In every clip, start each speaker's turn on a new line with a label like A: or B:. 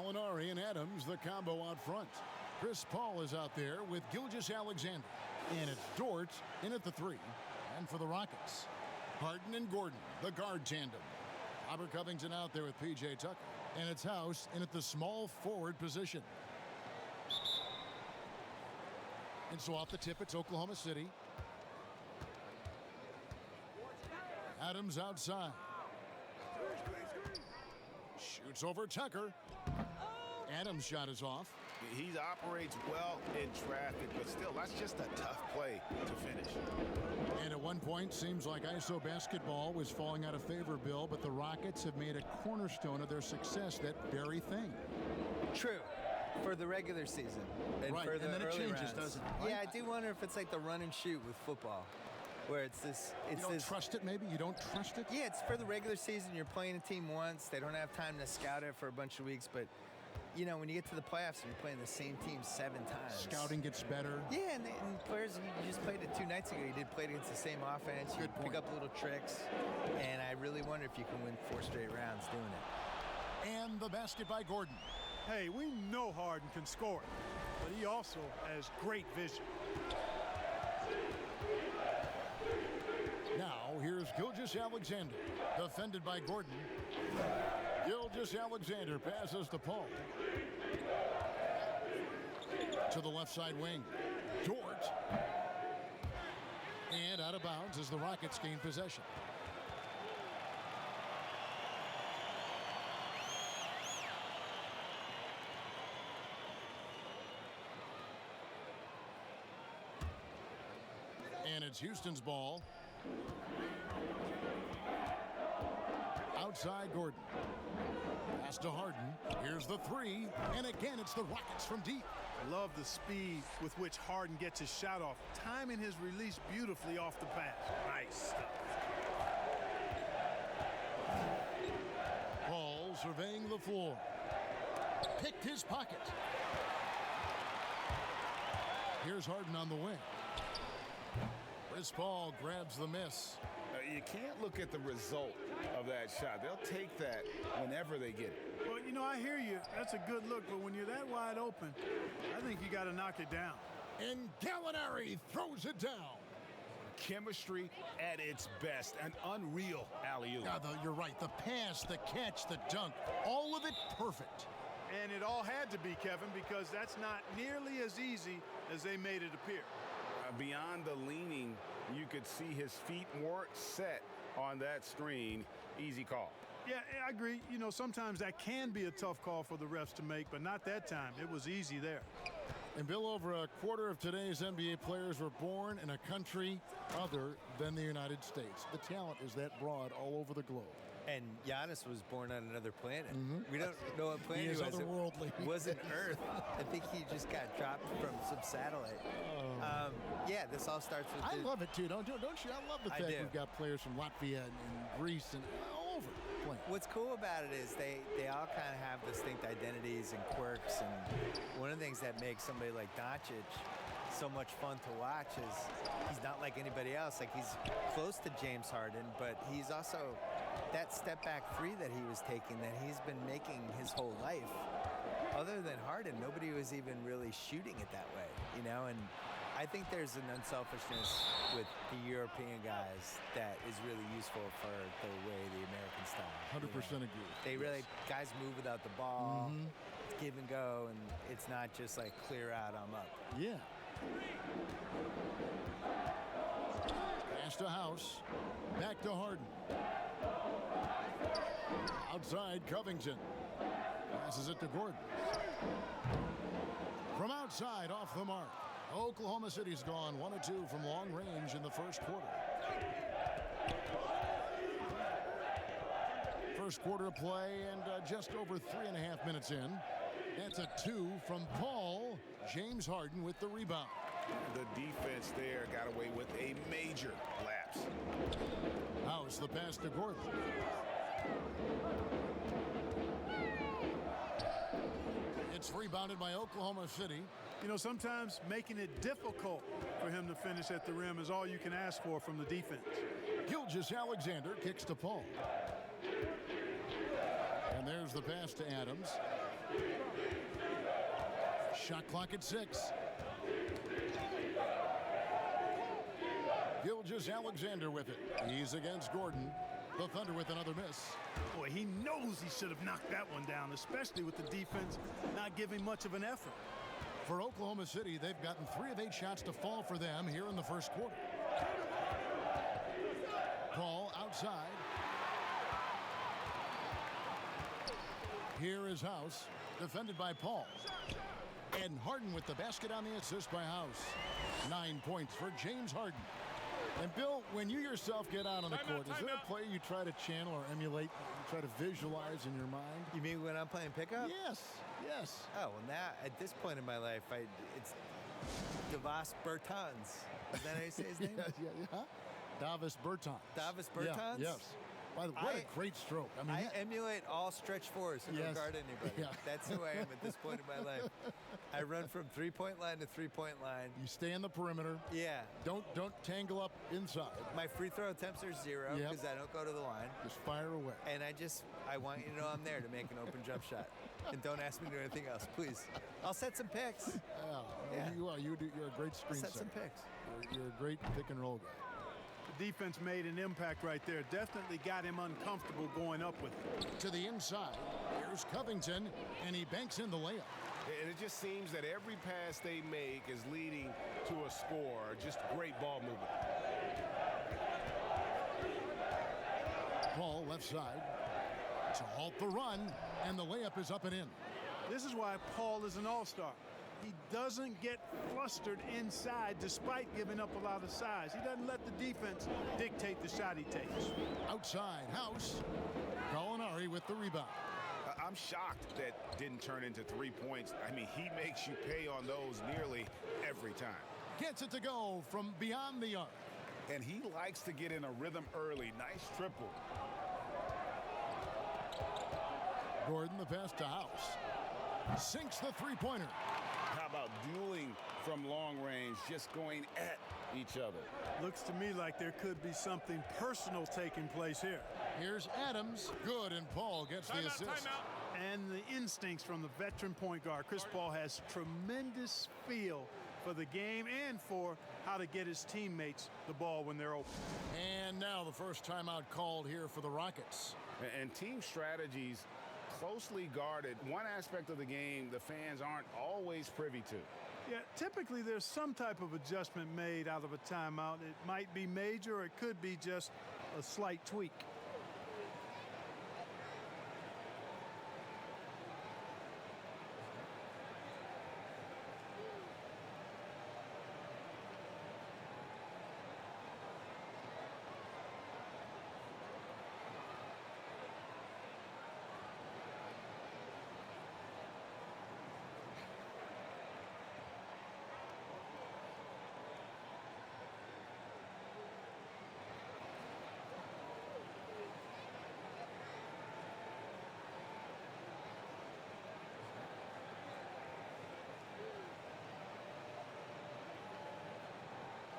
A: Gallinari and Adams, the combo out front. Chris Paul is out there with Gilgeous-Alexander. And it's Dort in at the 3. And for the Rockets, Harden and Gordon, the guard tandem. Robert Covington out there with P.J. Tucker. And it's House in at the small forward position. And so off the tip, it's Oklahoma City. Adams outside. Shoots over Tucker. Adams' shot is off.
B: He operates well in traffic, but still, that's just a tough play to finish.
A: And at one point, seems like ISO basketball was falling out of favor, Bill, but the Rockets have made a cornerstone of their success, that very thing.
C: True. For the regular season. And
A: right,
C: for the
A: and then it
C: early
A: changes,
C: rounds.
A: doesn't it? Right?
C: Yeah, I do wonder if it's like the run and shoot with football, where it's this.
A: You don't trust it, maybe? You don't trust it?
C: Yeah, it's for the regular season. You're playing a team once. They don't have time to scout it for a bunch of weeks, but you know, when you get to the playoffs and you're playing the same team 7 times.
A: Scouting gets better.
C: Yeah, and players, you just played it 2 nights ago. You did play it against the same offense. You pick up little tricks. And I really wonder if you can win 4 straight rounds doing it.
A: And the basket by Gordon.
D: Hey, we know Harden can score, but he also has great vision.
A: Now, here's Gilgeous-Alexander, defended by Gordon. Gilgeous-Alexander passes to Paul. To the left side wing. Dort. And out of bounds as the Rockets gain possession. And it's Houston's ball. Outside Gordon. Pass to Harden. Here's the 3. And again, it's the Rockets from deep.
D: Love the speed with which Harden gets his shot off. Timing his release beautifully off the pass. Nice stuff.
A: Paul surveying the floor. Picked his pocket. Here's Harden on the wing. Chris Paul grabs the miss.
B: You can't look at the result of that shot. They'll take that whenever they get it.
D: Well, you know, I hear you. That's a good look, but when you're that wide open, I think you got to knock it down.
A: And Gallinari throws it down.
B: Chemistry at its best. An unreal alley-oop.
A: Yeah, you're right. The pass, the catch, the dunk, all of it perfect.
D: And it all had to be, Kevin, because that's not nearly as easy as they made it appear.
B: Beyond the leaning, you could see his feet weren't set on that screen. Easy call.
D: Yeah, I agree. You know, sometimes that can be a tough call for the refs to make, but not that time. It was easy there.
A: And Bill, over a quarter of today's NBA players were born in a country other than the United States. The talent is that broad all over the globe.
C: And Giannis was born on another planet.
A: Mm-hmm.
C: We don't know what planet
A: he
C: he was.
A: otherworldly.
C: It wasn't Earth. I think he just got dropped from some satellite. Yeah, this all starts with.
A: I love it too, don't you? I love the fact we've got players from Latvia and Greece and all over playing.
C: What's cool about it is they all kind of have distinct identities and quirks, and one of the things that makes somebody like Doncic so much fun to watch is he's not like anybody else. Like, he's close to James Harden, but he's also that step back 3 that he was taking that he's been making his whole life. Other than Harden, nobody was even really shooting it that way, you know? And I think there's an unselfishness with the European guys that is really useful for the way the American style.
A: 100% agree.
C: They really, guys move without the ball, give and go, and it's not just like clear out, I'm up.
A: Yeah. Pass to House. Back to Harden. Outside, Covington. Passes it to Gordon. From outside, off the mark. Oklahoma City's gone 1 of 2 from long range in the first quarter. First quarter play and just over 3.5 minutes in. That's a 2 from Paul. James Harden with the rebound.
B: The defense there got away with a major lapse.
A: House, the pass to Gordon. It's rebounded by Oklahoma City.
D: You know, sometimes making it difficult for him to finish at the rim is all you can ask for from the defense.
A: Gilgeous-Alexander kicks to Paul. And there's the pass to Adams. Shot clock at 6. Gilgeous-Alexander with it. He's against Gordon. The Thunder with another miss.
D: Boy, he knows he should have knocked that one down, especially with the defense not giving much of an effort.
A: For Oklahoma City, they've gotten 3 of 8 shots to fall for them here in the first quarter. Paul outside. Here is House, defended by Paul. And Harden with the basket on the assist by House. 9 points for James Harden. And Bill, when you yourself get out on the court, is there a play you try to channel or emulate, you try to visualize in your mind?
C: You mean when I'm playing pickup?
A: Yes, yes.
C: Oh, well, now, at this point in my life, it's Davis Bertans. Is that how you say his name?
A: Yeah. Davis Bertans.
C: Davis Bertans?
A: Yeah, yes. By the way, what a great stroke. I mean,
C: I emulate all stretch fours and don't guard anybody.
A: Yeah.
C: That's who I am at this point in my life. I run from three-point line to three-point line.
A: You stay in the perimeter.
C: Yeah.
A: Don't tangle up inside.
C: My free throw attempts are 0 because I don't go to the line.
A: Just fire away.
C: And I want you to know I'm there to make an open jump shot. And don't ask me to do anything else, please. I'll set some picks.
A: Yeah. You are. You're a great screen
C: Set some picks.
A: You're a great pick and roll guy.
D: The defense made an impact right there. Definitely got him uncomfortable going up with it.
A: To the inside. Here's Covington, and he banks in the layup.
B: And it just seems that every pass they make is leading to a score. Just great ball movement.
A: Paul left side to halt the run, and the layup is up and in.
D: This is why Paul is an all-star. He doesn't get flustered inside despite giving up a lot of size. He doesn't let the defense dictate the shot he takes.
A: Outside, House. Gallinari with the rebound.
B: I'm shocked that didn't turn into 3 points. I mean, he makes you pay on those nearly every time.
A: Gets it to go from beyond the arc.
B: And he likes to get in a rhythm early. Nice triple.
A: Gordon the pass to House. Sinks the three-pointer.
B: How about dueling from long range, just going at each other?
D: Looks to me like there could be something personal taking place here.
A: Here's Adams. Good, and Paul gets the assist.
D: Timeout. And the instincts from the veteran point guard. Chris Paul has tremendous feel for the game and for how to get his teammates the ball when they're open.
A: And now the first timeout called here for the Rockets.
B: And team strategies closely guarded. One aspect of the game the fans aren't always privy to.
D: Yeah, typically there's some type of adjustment made out of a timeout. It might be major or it could be just a slight tweak.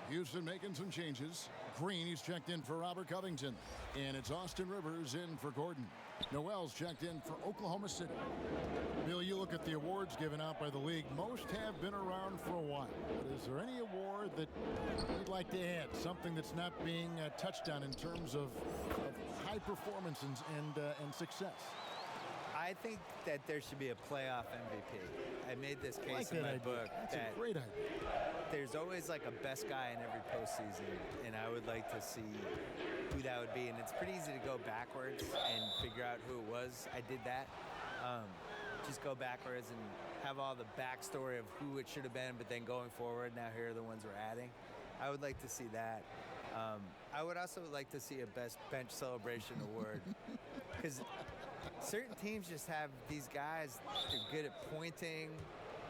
A: Houston making some changes. Green, he's checked in for Robert Covington. And it's Austin Rivers in for Gordon. Noel's checked in for Oklahoma City. Bill, you look at the awards given out by the league. Most have been around for a while. But is there any award that you'd like to add? Something that's not being touched on in terms of high performance and success?
C: I think that there should be a playoff MVP. I made this case in my book.
A: That's a great idea.
C: There's always like a best guy in every postseason, and I would like to see who that would be. And it's pretty easy to go backwards and figure out who it was. I did that. Just go backwards and have all the backstory of who it should have been, but then going forward, now here are the ones we're adding. I would like to see that. I would also like to see a best bench celebration award, because certain teams just have these guys. They're good at pointing.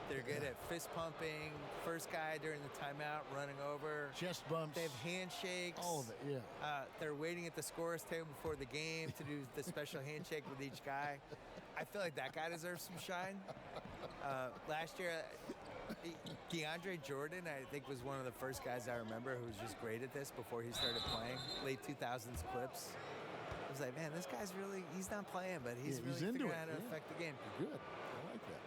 C: They're good at fist pumping. First guy during the timeout running over.
A: Chest bumps.
C: They have handshakes.
A: All of it, yeah.
C: They're waiting at the scorer's table before the game to do the special handshake with each guy. I feel like that guy deserves some shine. Last year, DeAndre Jordan, I think, was one of the first guys I remember who was just great at this before he started playing. Late 2000s clips. I was like, man, this guy's really, he's not playing, but he's really figuring out how to affect the game.
A: Good. I like that.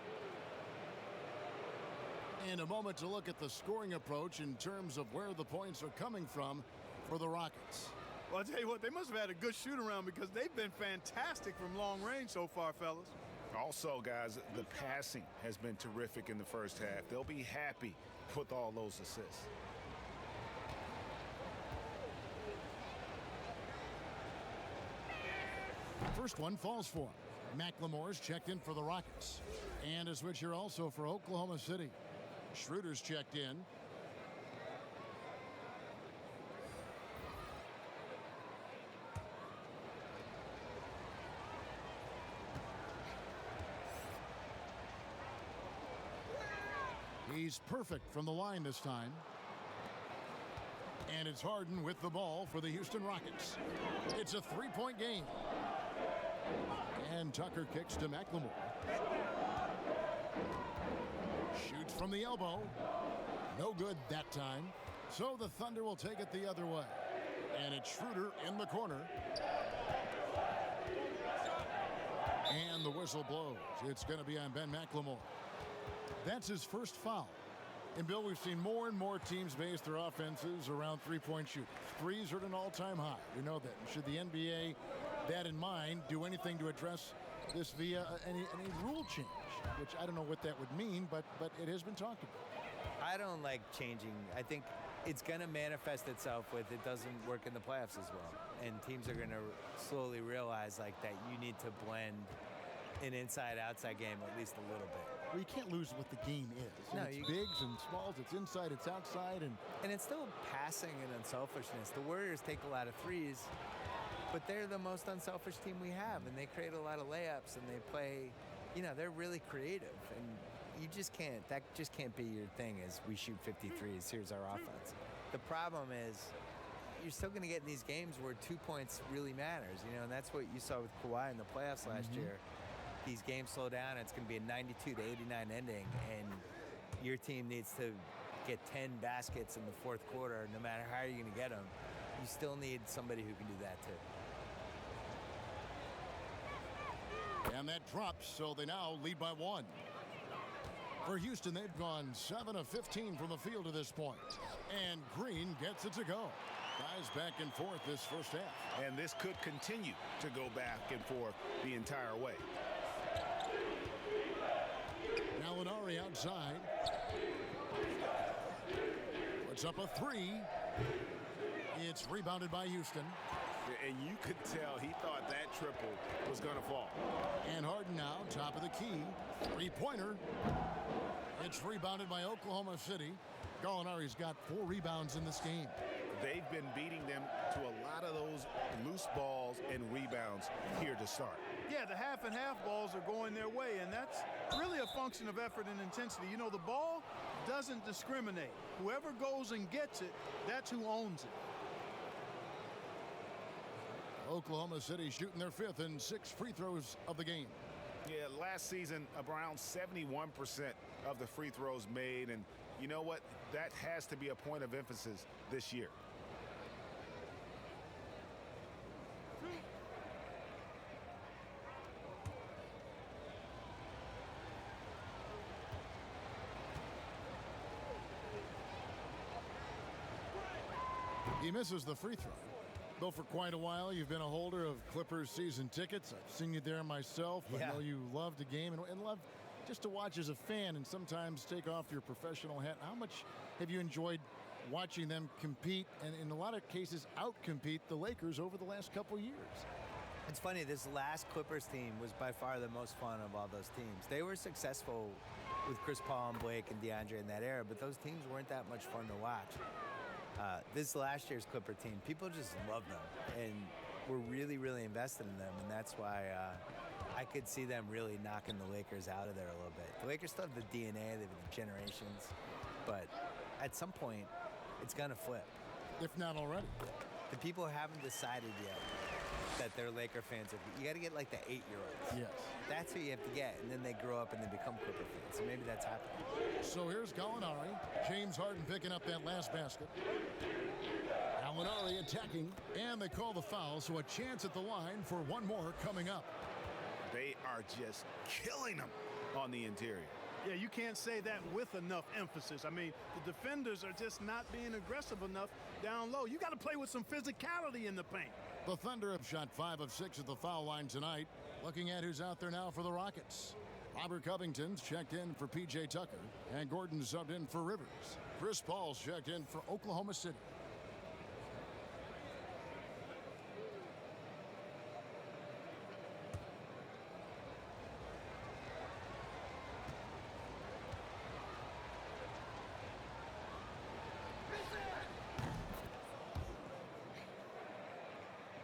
A: And a moment to look at the scoring approach in terms of where the points are coming from for the Rockets.
D: Well, I'll tell you what, they must have had a good shoot-around because they've been fantastic from long range so far, fellas.
B: Also, guys, the passing has been terrific in the first half. They'll be happy with all those assists.
A: First one falls for him. McLemore's checked in for the Rockets. And a switch here also for Oklahoma City. Schroeder's checked in. He's perfect from the line this time. And it's Harden with the ball for the Houston Rockets. It's a three-point game. And Tucker kicks to McLemore. Shoots from the elbow. No good that time. So the Thunder will take it the other way. And it's Schroeder in the corner. And the whistle blows. It's going to be on Ben McLemore. That's his first foul. And, Bill, we've seen more and more teams base their offenses around three-point shooters. Threes are at an all-time high. We know that. And should the NBA, that in mind, do anything to address this via any rule change, which I don't know what that would mean, but it has been talked about.
C: I don't like changing. I think it's going to manifest itself with it doesn't work in the playoffs as well. And teams are going to slowly realize like that you need to blend an inside-outside game at least a little bit.
A: Well, you can't lose what the game is.
C: No,
A: it's bigs and smalls, it's inside, it's outside.
C: And it's still passing and unselfishness. The Warriors take a lot of threes, but they're the most unselfish team we have, and they create a lot of layups, and they play, they're really creative. And you just can't, that just can't be your thing is we shoot 53s, here's our offense. The problem is you're still going to get in these games where 2 points really matters, and that's what you saw with Kawhi in the playoffs last year. These games slow down, it's going to be a 92 to 89 ending, and your team needs to get 10 baskets in the fourth quarter. No matter how you're going to get them, you still need somebody who can do that too.
A: And that drops, so they now lead by 1. For Houston, they've gone 7 of 15 from the field to this point. And Green gets it to go. Guys back and forth this first half.
B: And this could continue to go back and forth the entire way.
A: Gallinari outside. Puts up a three. It's rebounded by Houston.
B: And you could tell he thought that triple was going to fall.
A: And Harden now, top of the key. Three-pointer. It's rebounded by Oklahoma City. Gallinari's got 4 rebounds in this game.
B: They've been beating them to a lot of those loose balls and rebounds here to start.
D: Yeah, the half and half balls are going their way, and that's really a function of effort and intensity. The ball doesn't discriminate. Whoever goes and gets it, that's who owns it.
A: Oklahoma City shooting their 5th and 6 free throws of the game.
B: Yeah, last season, around 71% of the free throws made, and you know what? That has to be a point of emphasis this year.
A: He misses the free throw. Though for quite a while you've been a holder of Clippers season tickets. I've seen you there myself.
C: Yeah.
A: I know you love the game and love just to watch as a fan and sometimes take off your professional hat. How much have you enjoyed watching them compete and in a lot of cases out-compete the Lakers over the last couple years?
C: It's funny, this last Clippers team was by far the most fun of all those teams. They were successful with Chris Paul and Blake and DeAndre in that era, but those teams weren't that much fun to watch. This last year's Clipper team, people just love them and were really, really invested in them, and that's why I could see them really knocking the Lakers out of there a little bit. The Lakers still have the DNA, they've been generations, but at some point, it's gonna flip.
A: If not already.
C: The people haven't decided yet that they're Laker fans. You got to get like the 8-year-olds.
A: Yes.
C: That's who you have to get, and then they grow up and they become Clipper fans. So maybe that's happening.
A: So here's Gallinari. James Harden picking up that last basket. Gallinari attacking, and they call the foul, so a chance at the line for one more coming up.
B: They are just killing them on the interior.
D: Yeah, you can't say that with enough emphasis. I mean, the defenders are just not being aggressive enough down low. You got to play with some physicality in the paint.
A: The Thunder have shot 5 of 6 at the foul line tonight. Looking at who's out there now for the Rockets. Robert Covington's checked in for P.J. Tucker, and Gordon subbed in for Rivers. Chris Paul's checked in for Oklahoma City.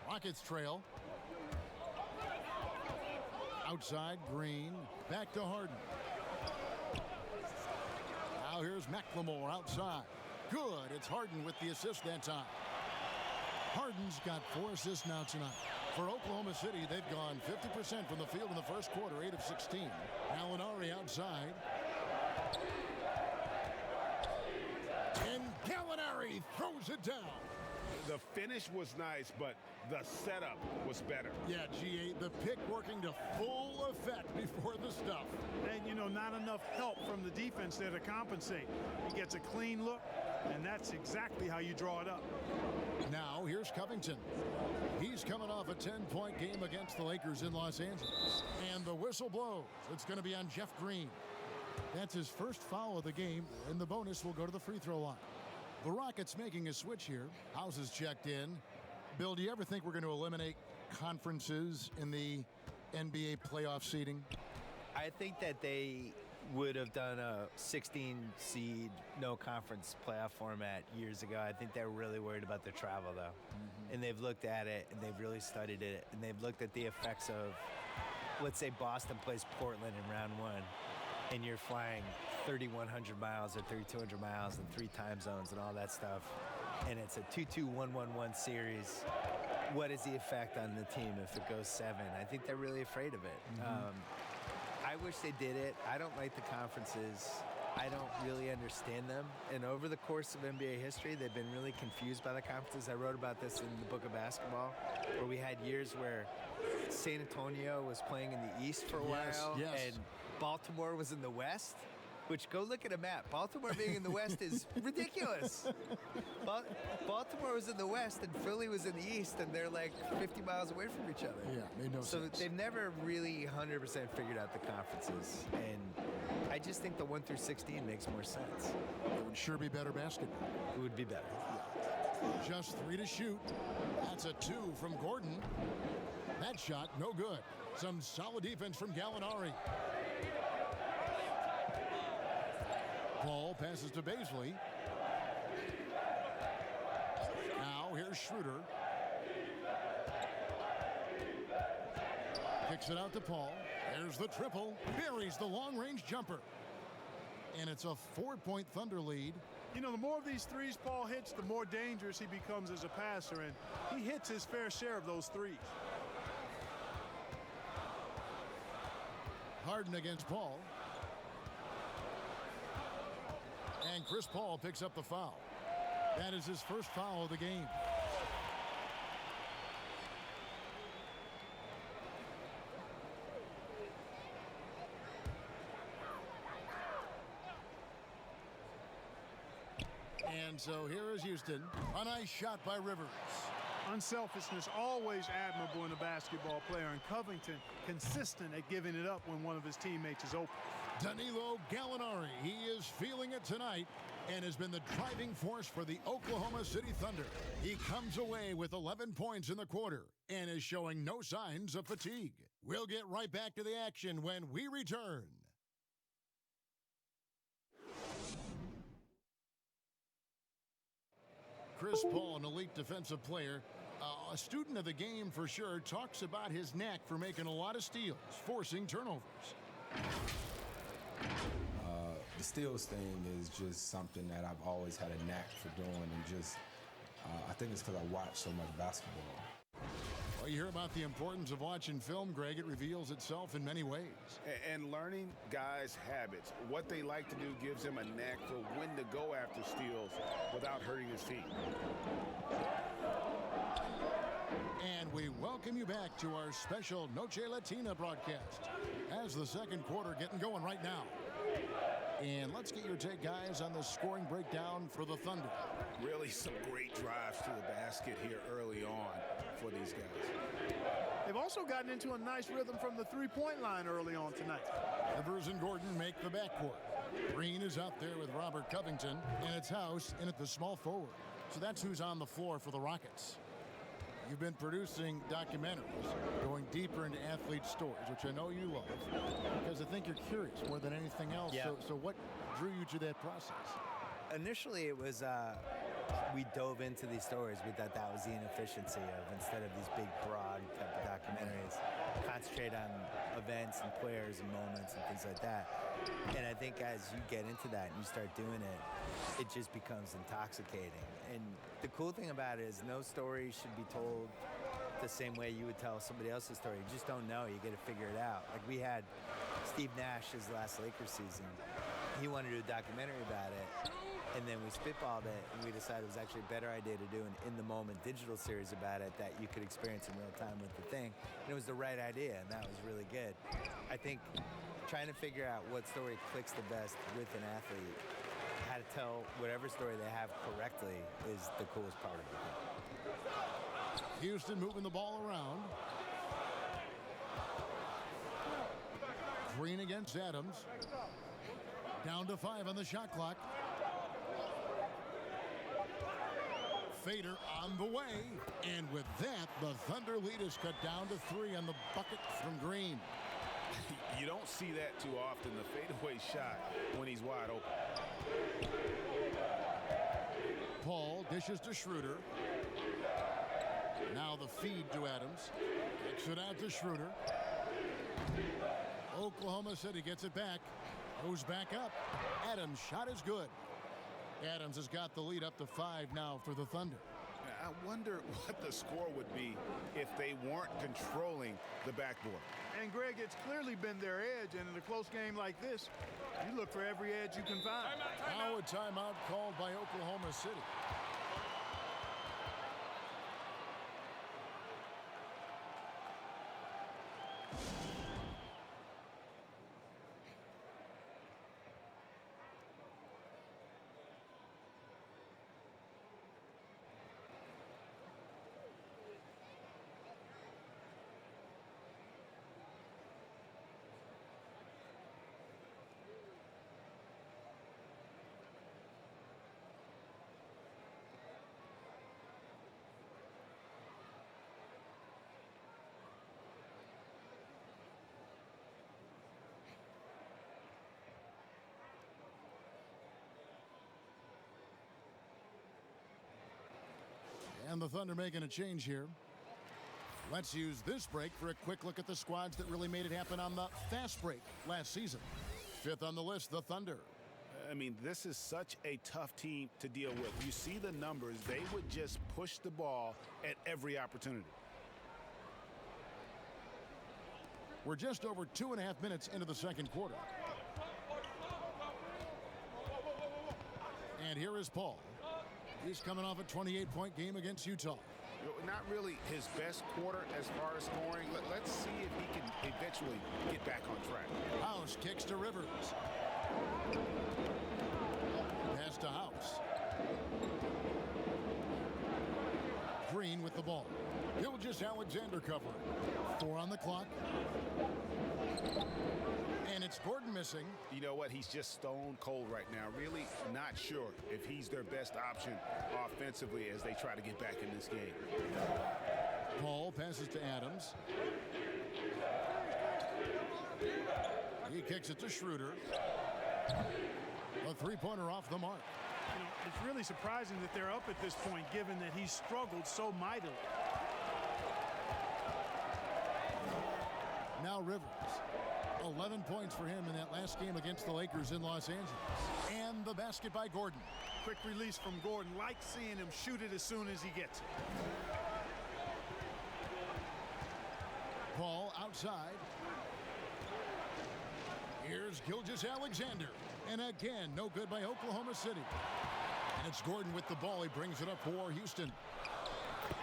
A: Rockets trail. Outside, Green. Back to Harden. Now here's McLemore outside. Good. It's Harden with the assist that time. Harden's got 4 assists now tonight. For Oklahoma City, they've gone 50% from the field in the first quarter, 8 of 16. Gallinari outside. And Gallinari throws it down.
B: The finish was nice, but the setup was better.
A: Yeah, G8, the pick working to full effect before the stuff.
D: And, you know, not enough help from the defense there to compensate. He gets a clean look, and that's exactly how you draw it up.
A: Now, here's Covington. He's coming off a 10-point game against the Lakers in Los Angeles. And the whistle blows. It's going to be on Jeff Green. That's his first foul of the game, and the bonus will go to the free throw line. The Rockets making a switch here. House is checked in. Bill, do you ever think we're going to eliminate conferences in the NBA playoff seeding?
C: I think that they would have done a 16 seed no conference playoff format years ago. I think they're really worried about the travel though. And they've looked at it and they've really studied it and they've looked at the effects of, let's say Boston plays Portland in round 1 and you're flying 3,100 miles or 3,200 miles in 3 time zones and all that stuff, and it's a 2-2-1-1-1 series. What is the effect on the team if it goes 7? I think they're really afraid of it. I wish they did it. I don't like the conferences. I don't really understand them. And over the course of NBA history, they've been really confused by the conferences. I wrote about this in the book of basketball, where we had years where San Antonio was playing in the East for a while, and Baltimore was in the West. Which, go look at a map. Baltimore being in the West is ridiculous. Baltimore was in the West and Philly was in the East, and they're like 50 miles away from each other.
A: Yeah, made no sense.
C: So they've never really 100% figured out the conferences. And I just think the 1 through 16 makes more sense.
A: It would sure be better basketball.
C: It would be better.
A: Just 3 to shoot. That's a 2 from Gordon. That shot, no good. Some solid defense from Gallinari. Paul passes to Baisley. Now here's Schroeder. Kicks it out to Paul. There's the triple. Buries the long-range jumper. And it's a 4-point Thunder lead.
D: You know, the more of these threes Paul hits, the more dangerous he becomes as a passer, and he hits his fair share of those threes.
A: Harden against Paul. And Chris Paul picks up the foul. That is his first foul of the game. And so here is Houston. A nice shot by Rivers.
D: Unselfishness, always admirable in a basketball player, and Covington consistent at giving it up when one of his teammates is open.
A: Danilo Gallinari, he is feeling it tonight and has been the driving force for the Oklahoma City Thunder. He comes away with 11 points in the quarter and is showing no signs of fatigue. We'll get right back to the action when we return. Chris Paul, an elite defensive player, a student of the game for sure, talks about his knack for making a lot of steals, forcing turnovers.
E: The steals thing is just something that I've always had a knack for doing, and just I think it's because I watch so much basketball.
A: Well, you hear about the importance of watching film, Greg. It reveals itself in many ways.
B: And learning guys' habits, what they like to do, gives them a knack for when to go after steals without hurting his team.
A: And we welcome you back to our special Noche Latina broadcast as the second quarter getting going right now. And let's get your take, guys, on the scoring breakdown for the Thunder.
B: Really some great drives to the basket here early on for these guys.
D: They've also gotten into a nice rhythm from the three-point line early on tonight.
A: Rivers and Gordon make the backcourt. Green is out there with Robert Covington, and it's House in at the small forward. So that's who's on the floor for the Rockets. You've been producing documentaries, going deeper into athlete stories, which I know you love, because I think you're curious more than anything else.
C: Yeah.
A: So what drew you to that process?
C: Initially, it was we dove into these stories. We thought that was the inefficiency of, instead of these big, broad type of documentaries, concentrate on events and players and moments and things like that. And I think as you get into that and you start doing it, it just becomes intoxicating. And the cool thing about it is no story should be told the same way you would tell somebody else's story. You just don't know. You got to figure it out. Like we had Steve Nash his last Lakers season. He wanted to do a documentary about it. And then we spitballed it, and we decided it was actually a better idea to do an in-the-moment digital series about it that you could experience in real time with the thing. And it was the right idea, and that was really good. I think trying to figure out what story clicks the best with an athlete, how to tell whatever story they have correctly is the coolest part of it.
A: Houston moving the ball around. Green against Adams. Down to 5 on the shot clock. Fader on the way, and with that, the Thunder lead is cut down to 3 on the bucket from Green.
B: You don't see that too often, the fadeaway shot when he's wide open.
A: Paul dishes to Schroeder. Now the feed to Adams. Kicks it out to Schroeder. Oklahoma City gets it back. Goes back up. Adams' shot is good. Adams has got the lead up to 5 now for the Thunder.
B: I wonder what the score would be if they weren't controlling the backboard.
D: And, Greg, it's clearly been their edge, and in a close game like this, you look for every edge you can find.
A: Now a timeout called by Oklahoma City. And the Thunder making a change here. Let's use this break for a quick look at the squads that really made it happen on the fast break last season. 5th on the list, the Thunder.
B: I mean, this is such a tough team to deal with. You see the numbers. They would just push the ball at every opportunity.
A: We're just over 2.5 minutes into the second quarter. And here is Paul. He's coming off a 28-point game against Utah.
B: Not really his best quarter as far as scoring. Let's see if he can eventually get back on track.
A: House kicks to Rivers. Pass to House. Green with the ball. Gilgeous-Alexander covering. 4 on the clock. And it's Gordon missing.
B: You know what? He's just stone cold right now. Really not sure if he's their best option offensively as they try to get back in this game.
A: Paul passes to Adams. He kicks it to Schroeder. A three-pointer off the mark.
D: You know, it's really surprising that they're up at this point, given that he's struggled so mightily.
A: Now Rivers. 11 points for him in that last game against the Lakers in Los Angeles. And the basket by Gordon.
D: Quick release from Gordon. Like seeing him shoot it as soon as he gets it.
A: Paul outside. Here's Gilgeous-Alexander. And again, no good by Oklahoma City. And it's Gordon with the ball. He brings it up for Houston.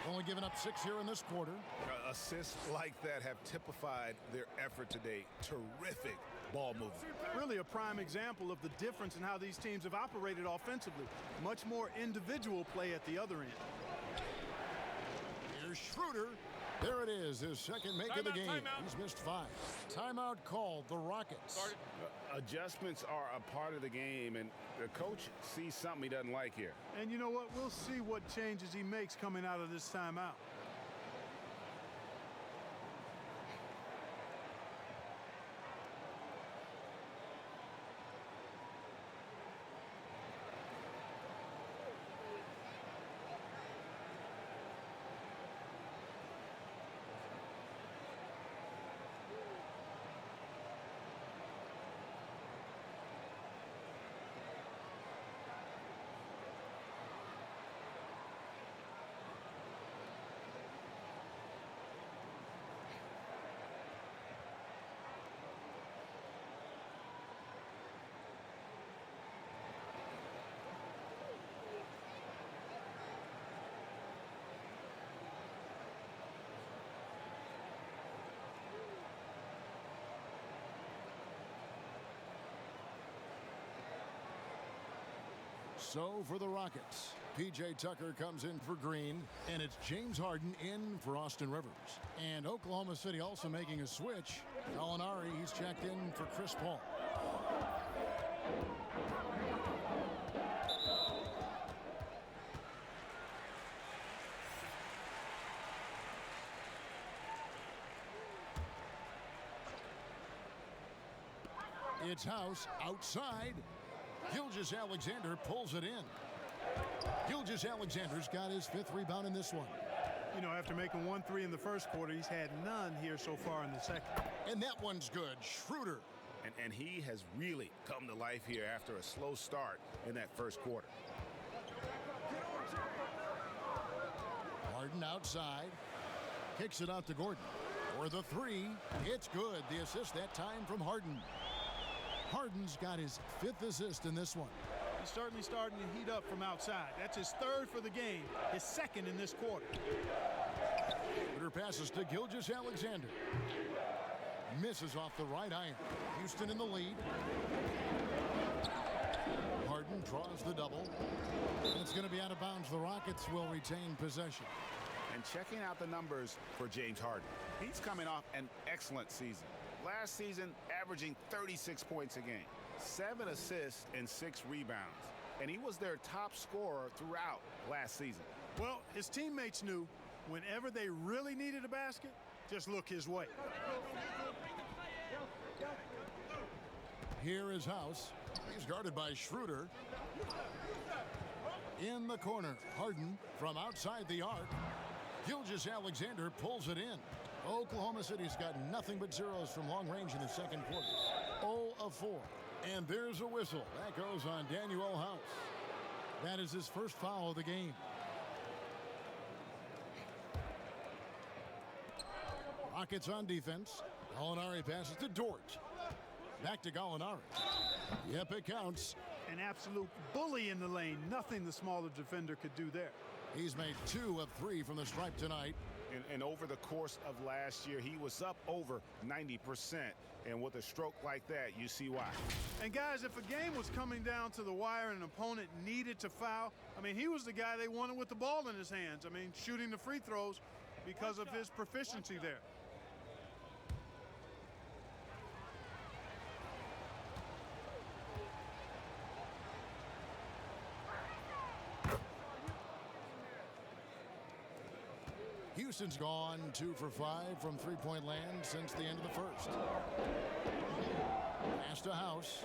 A: Only giving up 6 here in this quarter.
B: Assists like that have typified their effort today. Terrific ball moving.
D: Really a prime example of the difference in how these teams have operated offensively. Much more individual play at the other end.
A: Here's Schroeder. There it is, his second make of the game. He's missed 5. Timeout called, the Rockets.
B: Adjustments are a part of the game, and the coach sees something he doesn't like here.
D: And you know what? We'll see what changes he makes coming out of this timeout.
A: So for the Rockets, P.J. Tucker comes in for Green, and it's James Harden in for Austin Rivers. And Oklahoma City also making a switch. Gallinari, he's checked in for Chris Paul. It's House outside. Gilgeous-Alexander pulls it in. Gilgeous-Alexander's got his 5th rebound in this one.
D: You know, after making 1 3 in the first quarter, he's had none here so far in the second.
A: And that one's good. Schroeder.
B: And he has really come to life here after a slow start in that first quarter.
A: Harden outside. Kicks it out to Gordon. For the 3, it's good. The assist that time from Harden. Harden's got his 5th assist in this one.
D: He's certainly starting to heat up from outside. That's his 3rd for the game, his 2nd in this quarter.
A: Schroeder passes to Gilgeous-Alexander. Misses off the right iron. Houston in the lead. Harden draws the double. And it's going to be out of bounds. The Rockets will retain possession.
B: And checking out the numbers for James Harden. He's coming off an excellent season. Last season, averaging 36 points a game, 7 assists and 6 rebounds. And he was their top scorer throughout last season.
D: Well, his teammates knew whenever they really needed a basket, just look his way.
A: Here is House. He's guarded by Schroeder. In the corner, Harden from outside the arc. Gilgeous-Alexander pulls it in. Oklahoma City's got nothing but zeros from long range in the second quarter. 0 of 4. And there's a whistle. That goes on Daniel House. That is his first foul of the game. Rockets on defense. Gallinari passes to Dort. Back to Gallinari. Yep, it counts.
D: An absolute bully in the lane. Nothing the smaller defender could do there.
A: He's made 2 of 3 from the stripe tonight.
B: And over the course of last year, he was up over 90%. And with a stroke like that, you see why.
D: And guys, if a game was coming down to the wire and an opponent needed to foul, I mean, he was the guy they wanted with the ball in his hands. I mean, shooting the free throws because of his proficiency there.
A: Houston's gone 2 for 5 from three-point land since the end of the first. Pass to House.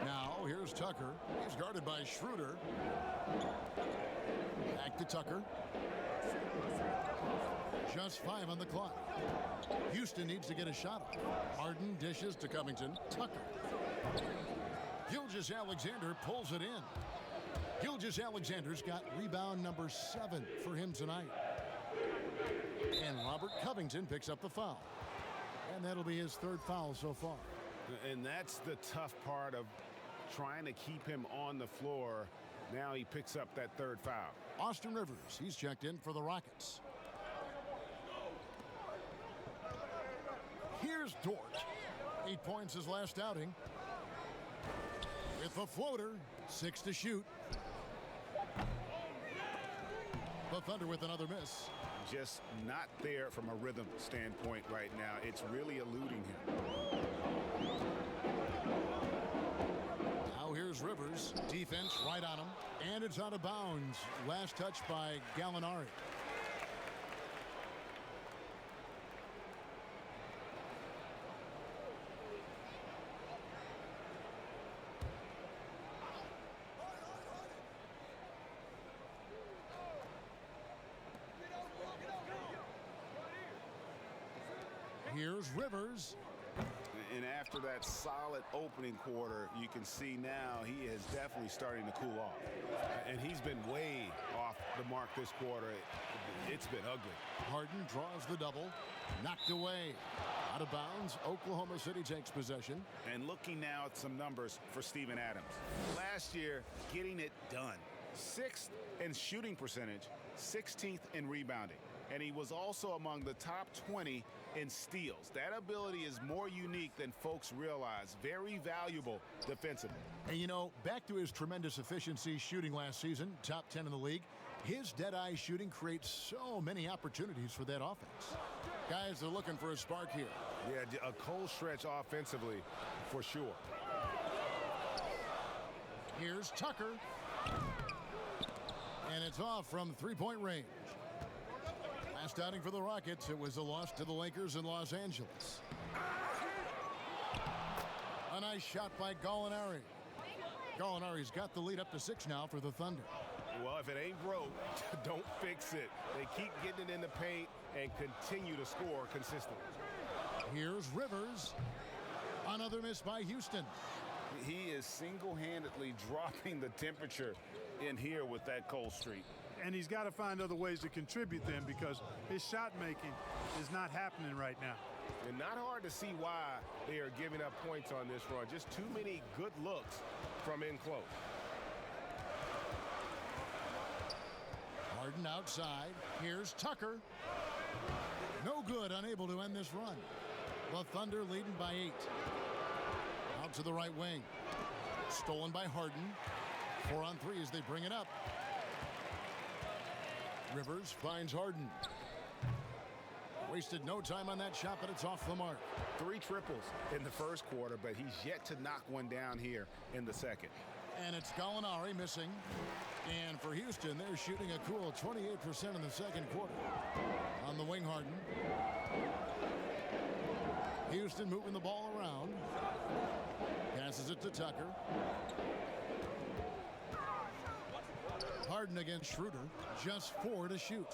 A: Now here's Tucker. He's guarded by Schroeder. Back to Tucker. Just 5 on the clock. Houston needs to get a shot off. Harden dishes to Covington. Tucker. Gilgeous-Alexander pulls it in. Gilgeous-Alexander's got rebound number 7 for him tonight. And Robert Covington picks up the foul. And that'll be his 3rd foul so far.
B: And that's the tough part of trying to keep him on the floor. Now he picks up that 3rd foul.
A: Austin Rivers, he's checked in for the Rockets. Here's Dort. 8 points his last outing. With the floater, 6 to shoot. The Thunder with another miss.
B: Just not there from a rhythm standpoint right now. It's really eluding him.
A: Now here's Rivers. Defense right on him. And it's out of bounds. Last touch by Gallinari. Here's Rivers.
B: And after that solid opening quarter, you can see now he is definitely starting to cool off. And he's been way off the mark this quarter. It's been ugly.
A: Harden draws the double. Knocked away. Out of bounds. Oklahoma City takes possession.
B: And looking now at some numbers for Steven Adams. Last year, getting it done. 6th in shooting percentage, 16th in rebounding. And he was also among the top 20 in steals. That ability is more unique than folks realize. Very valuable defensively.
A: And you know, back to his tremendous efficiency shooting last season, top 10 in the league, his dead-eye shooting creates so many opportunities for that offense. Guys are looking for a spark here.
B: Yeah, a cold stretch offensively for sure.
A: Here's Tucker. And it's off from three-point range. Last outing for the Rockets, it was a loss to the Lakers in Los Angeles. A nice shot by Gallinari. Gallinari's got the lead up to 6 now for the Thunder.
B: Well, if it ain't broke, don't fix it. They keep getting it in the paint and continue to score consistently.
A: Here's Rivers. Another miss by Houston.
B: He is single-handedly dropping the temperature in here with that cold streak.
D: And he's got to find other ways to contribute then, because his shot making is not happening right now.
B: And not hard to see why they are giving up points on this run. Just too many good looks from in close.
A: Harden outside. Here's Tucker. No good, unable to end this run. The Thunder leading by 8. Out to the right wing. Stolen by Harden. 4 on 3 as they bring it up. Rivers finds Harden. Wasted no time on that shot, but it's off the mark.
B: 3 triples in the first quarter, but he's yet to knock one down here in the second.
A: And it's Gallinari missing. And for Houston, they're shooting a cool 28% in the second quarter. On the wing, Harden. Houston moving the ball around. Passes it to Tucker. Harden against Schroeder. Just 4 to shoot.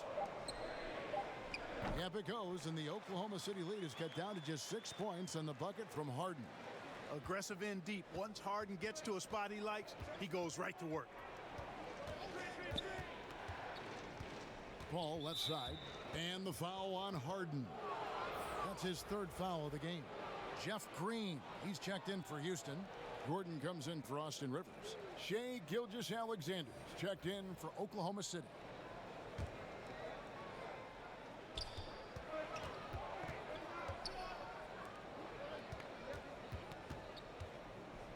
A: Yep, it goes, and the Oklahoma City lead is cut down to just 6 points on the bucket from Harden.
D: Aggressive in deep. Once Harden gets to a spot he likes, he goes right to work.
A: Paul left side, and the foul on Harden. That's his 3rd foul of the game. Jeff Green, he's checked in for Houston. Gordon comes in for Austin Rivers. Shai Gilgeous-Alexander checked in for Oklahoma City.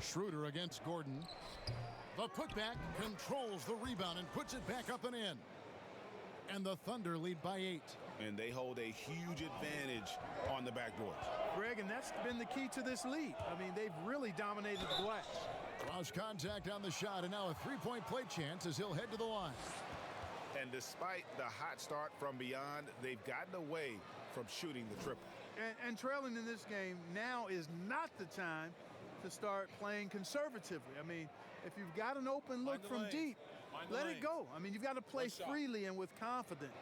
A: Schroeder against Gordon. The putback controls the rebound and puts it back up and in. And the Thunder lead by 8.
B: And they hold a huge advantage on the backboard.
D: Greg, and that's been the key to this lead. I mean, they've really dominated the glass.
A: Cross contact on the shot, and now a three-point play chance as he'll head to the line.
B: And despite the hot start from beyond, they've gotten away from shooting the triple.
D: And trailing in this game now is not the time to start playing conservatively. I mean, if you've got an open look from deep, let it go. I mean, you've got to play freely and with confidence.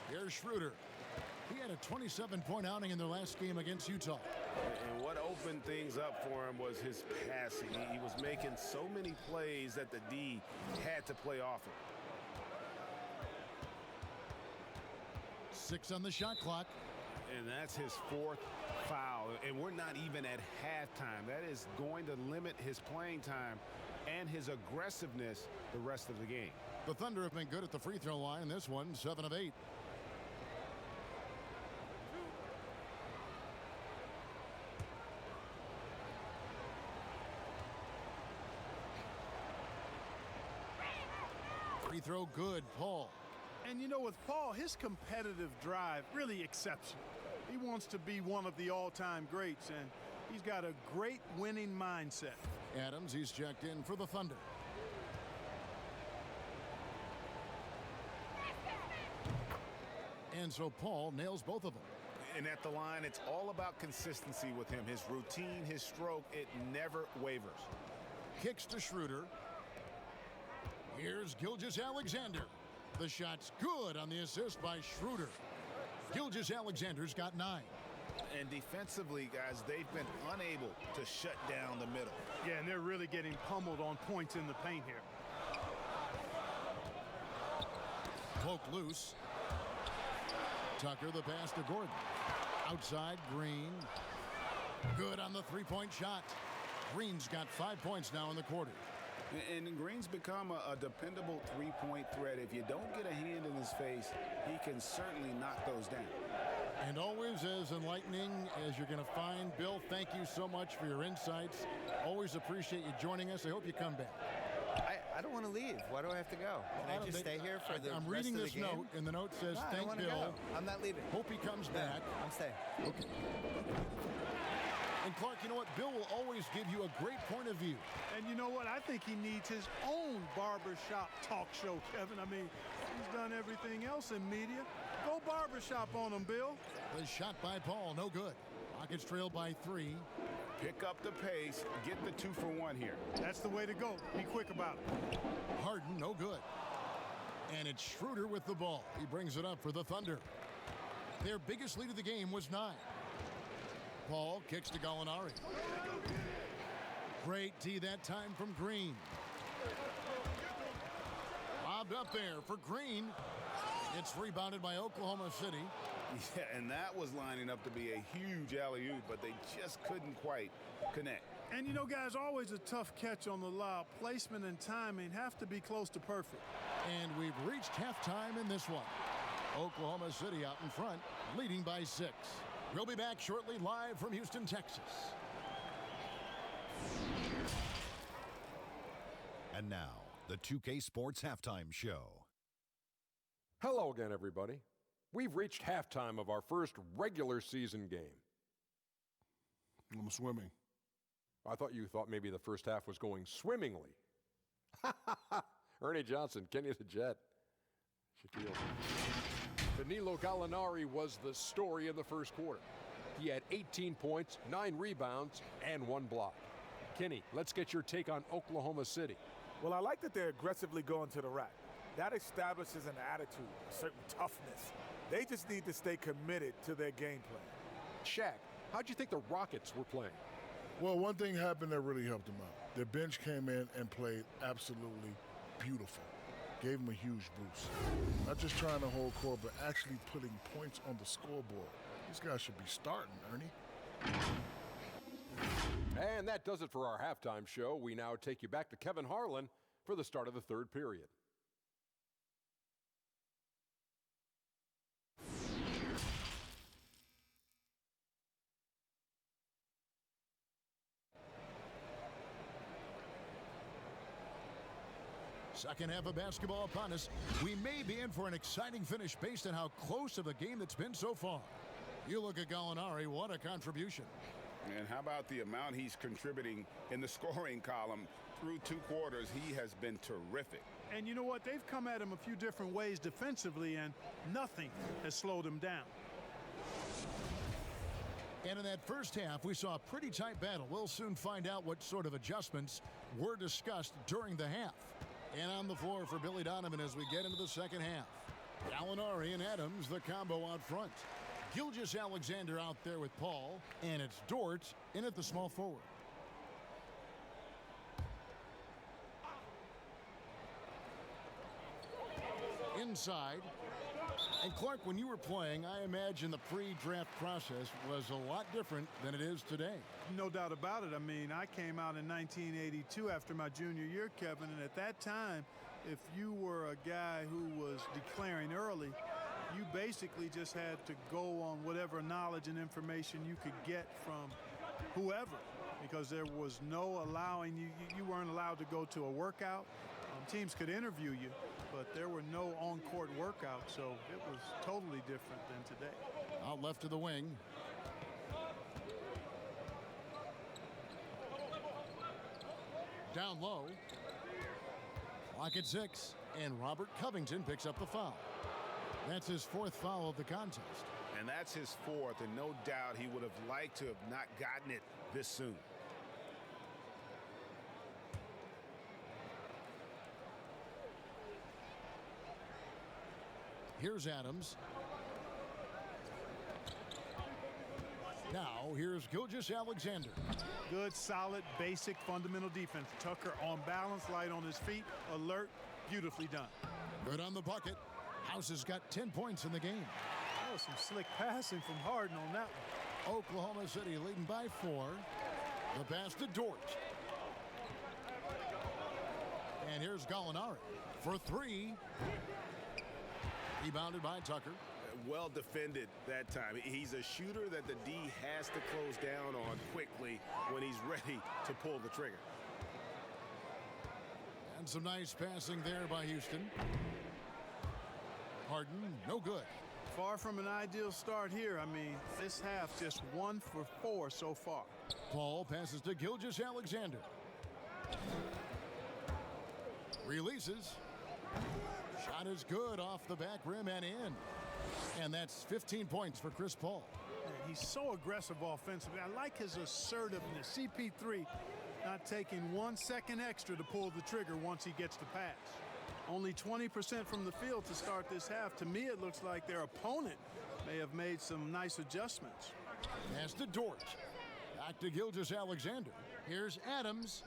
A: Here's Schroeder. He had a 27-point outing in their last game against Utah.
B: And what opened things up for him was his passing. He was making so many plays that the D had to play off him.
A: 6 on the shot clock.
B: And that's his 4th foul. And we're not even at halftime. That is going to limit his playing time and his aggressiveness the rest of the game.
A: The Thunder have been good at the free throw line in this one, 7 of 8. Free throw good, Paul.
D: And you know, with Paul, his competitive drive really exceptional. He wants to be one of the all-time greats, and he's got a great winning mindset.
A: Adams, he's checked in for the Thunder. And so Paul nails both of them.
B: And at the line, it's all about consistency with him. His routine, his stroke, it never wavers.
A: Kicks to Schroeder. Here's Gilgeous-Alexander. The shot's good on the assist by Schroeder. Gilgeous-Alexander's got 9.
B: And defensively, guys, they've been unable to shut down the middle.
D: Yeah, and they're really getting pummeled on points in the paint here.
A: Poke loose. Tucker the pass to Gordon. Outside, Green. Good on the three-point shot. Green's got 5 points now in the quarter.
B: And Green's become a dependable three-point threat. If you don't get a hand in his face, he can certainly knock those down.
A: And always as enlightening as you're going to find. Bill, thank you so much for your insights. Always appreciate you joining us. I hope you come back.
C: I don't want to leave. Why do I have to go? Can I just stay here for the
A: I'm
C: rest
A: reading
C: of the
A: this
C: game?
A: note, and the note says,
C: No, I
A: thank
C: want to
A: Bill.
C: go. I'm not leaving.
A: Hope he comes
C: No,
A: back.
C: I'm staying.
A: Okay. And Clark, you know what? Bill will always give you a great point of view.
D: And you know what? I think he needs his own barbershop talk show, Kevin. I mean, he's done everything else in media. Go barbershop on him, Bill.
A: The shot by Paul, no good. Rockets trail by 3.
B: Pick up the pace, get the 2-for-1 here.
D: That's the way to go. Be quick about it.
A: Harden, no good. And it's Schroeder with the ball. He brings it up for the Thunder. Their biggest lead of the game was 9. Paul kicks to Gallinari. Great D that time from Green. Lobbed up there for Green. It's rebounded by Oklahoma City.
B: Yeah, and that was lining up to be a huge alley-oop, but they just couldn't quite connect.
D: And you know, guys, always a tough catch on the lob. Placement and timing have to be close to perfect.
A: And we've reached halftime in this one. Oklahoma City out in front, leading by 6. We'll be back shortly, live from Houston, Texas.
F: And now, the 2K Sports Halftime Show.
G: Hello again, everybody. We've reached halftime of our first regular season game.
H: I'm swimming.
G: I thought you thought maybe the first half was going swimmingly. Ernie Johnson, Kenny the Jet, Shaquille. Danilo Gallinari was the story in the first quarter. He had 18 points, 9 rebounds, and 1 block. Kenny, let's get your take on Oklahoma City.
I: Well, I like that they're aggressively going to the rack. That establishes an attitude, a certain toughness. They just need to stay committed to their game plan.
G: Shaq, how'd you think the Rockets were playing?
H: Well, one thing happened that really helped them out. Their bench came in and played absolutely beautiful. Gave them a huge boost. Not just trying to hold court, but actually putting points on the scoreboard. These guys should be starting, Ernie.
G: And that does it for our halftime show. We now take you back to Kevin Harlan for the start of the third period.
A: Second half of basketball upon us. We may be in for an exciting finish based on how close of a game that's been so far. You look at Gallinari, what a contribution.
B: And how about the amount he's contributing in the scoring column? Through 2 quarters, he has been terrific.
D: And you know what? They've come at him a few different ways defensively, and nothing has slowed him down.
A: And in that first half, we saw a pretty tight battle. We'll soon find out what sort of adjustments were discussed during the half. And on the floor for Billy Donovan as we get into the second half. Gallinari and Adams, the combo out front. Gilgeous-Alexander out there with Paul. And it's Dort in at the small forward. Inside. And Clark, when you were playing, I imagine the pre-draft process was a lot different than it is today.
D: No doubt about it. I mean, I came out in 1982 after my junior year, Kevin, and at that time, if you were a guy who was declaring early, you basically just had to go on whatever knowledge and information you could get from whoever, because there was no allowing you weren't allowed to go to a workout. Teams could interview you, but there were no on-court workouts, so it was totally different than today.
A: Out left to the wing. Down low. Clock at 6, and Robert Covington picks up the foul. That's his 4th foul of the contest.
B: And that's his 4th, and no doubt he would have liked to have not gotten it this soon.
A: Here's Adams. Now, here's Gilgeous-Alexander.
D: Good, solid, basic, fundamental defense. Tucker on balance, light on his feet, alert, beautifully done.
A: Good on the bucket. House has got 10 points in the game.
D: That was some slick passing from Harden on that one.
A: Oklahoma City leading by 4. The pass to Dort. And here's Gallinari for 3. Rebounded by Tucker.
B: Well defended that time. He's a shooter that the D has to close down on quickly when he's ready to pull the trigger.
A: And some nice passing there by Houston. Harden, no good.
D: Far from an ideal start here. I mean, this half just 1 for 4 so far.
A: Paul passes to Gilgeous-Alexander. Releases. Shot is good off the back rim and in. And that's 15 points for Chris Paul.
D: Man, he's so aggressive offensively. I like his assertiveness. CP3 not taking 1 second extra to pull the trigger once he gets the pass. Only 20% from the field to start this half. To me, it looks like their opponent may have made some nice adjustments.
A: Pass to Dort. Back to Gilgeous-Alexander. Here's Adams.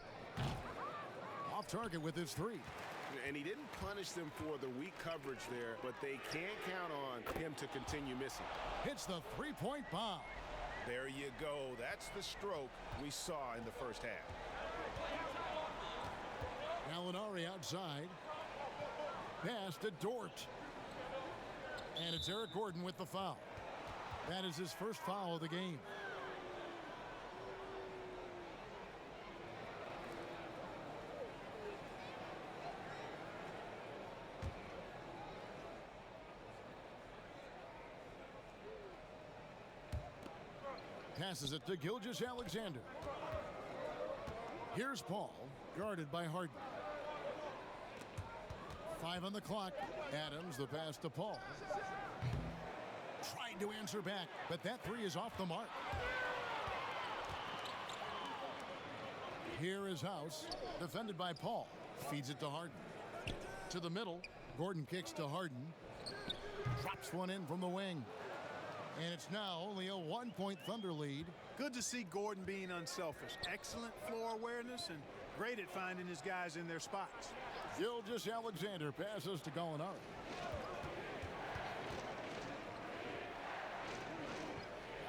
A: Off target with his 3.
B: And he didn't punish them for the weak coverage there, but they can't count on him to continue missing.
A: Hits the 3-point bomb.
B: There you go. That's the stroke we saw in the first half.
A: Gallinari outside. Pass to Dort. And it's Eric Gordon with the foul. That is his first foul of the game. Passes it to Gilgeous-Alexander. Here's Paul, guarded by Harden. 5 on the clock. Adams, the pass to Paul. Trying to answer back, but that 3 is off the mark. Here is House, defended by Paul. Feeds it to Harden. To the middle, Gordon kicks to Harden. Drops one in from the wing. And it's now only a 1-point Thunder lead.
D: Good to see Gordon being unselfish. Excellent floor awareness and great at finding his guys in their spots.
A: Gilgeous-Alexander passes to Gallinari.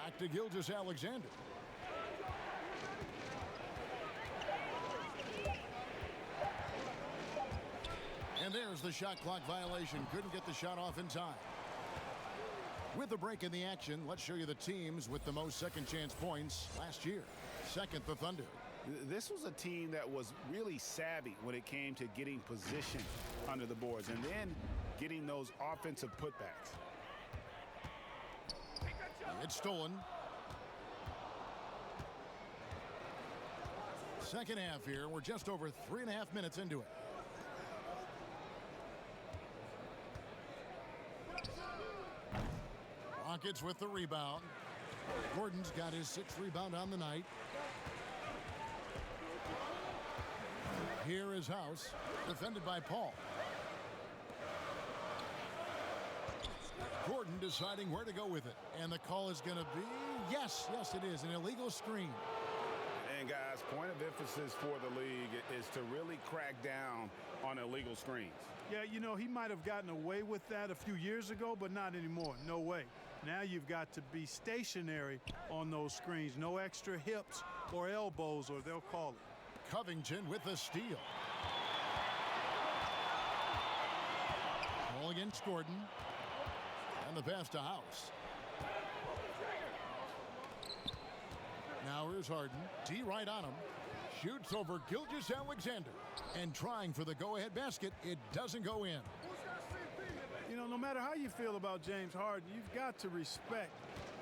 A: Back to Gilgeous-Alexander. And there's the shot clock violation. Couldn't get the shot off in time. With a break in the action, let's show you the teams with the most second chance points last year. Second, the Thunder.
B: This was a team that was really savvy when it came to getting position under the boards and then getting those offensive putbacks.
A: It's stolen. Second half here. We're just over 3.5 minutes into it. Rockets with the rebound. Gordon's got his 6th rebound on the night. Here is House, defended by Paul. Gordon deciding where to go with it. And the call is going to be, yes, it is, an illegal screen.
B: And guys, point of emphasis for the league is to really crack down on illegal screens.
D: Yeah, you know, he might have gotten away with that a few years ago, but not anymore. No way. Now you've got to be stationary on those screens. No extra hips or elbows, or they'll call it.
A: Covington with the steal. Ball against Gordon. And the pass to House. Now here's Harden. D right on him. Shoots over Gilgeous-Alexander. And trying for the go-ahead basket, it doesn't go in.
D: You know, no matter how you feel about James Harden, you've got to respect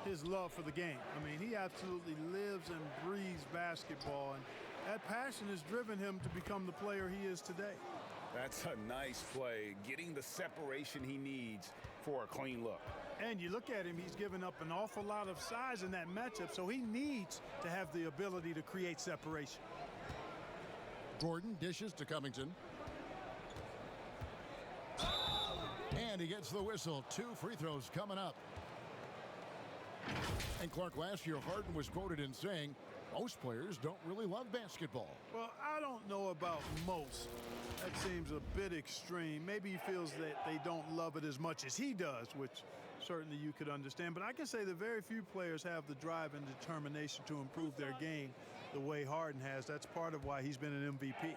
D: his love for the game. I mean, he absolutely lives and breathes basketball, and that passion has driven him to become the player he is today.
B: That's a nice play, getting the separation he needs for a clean look.
D: And you look at him, he's given up an awful lot of size in that matchup, so he needs to have the ability to create separation.
A: Gordon dishes to Covington. And he gets the whistle. 2 free throws coming up. And Clark, last year Harden was quoted in saying, most players don't really love basketball.
D: Well, I don't know about most. That seems a bit extreme. Maybe he feels that they don't love it as much as he does, which certainly you could understand. But I can say that very few players have the drive and determination to improve their game the way Harden has. That's part of why he's been an MVP.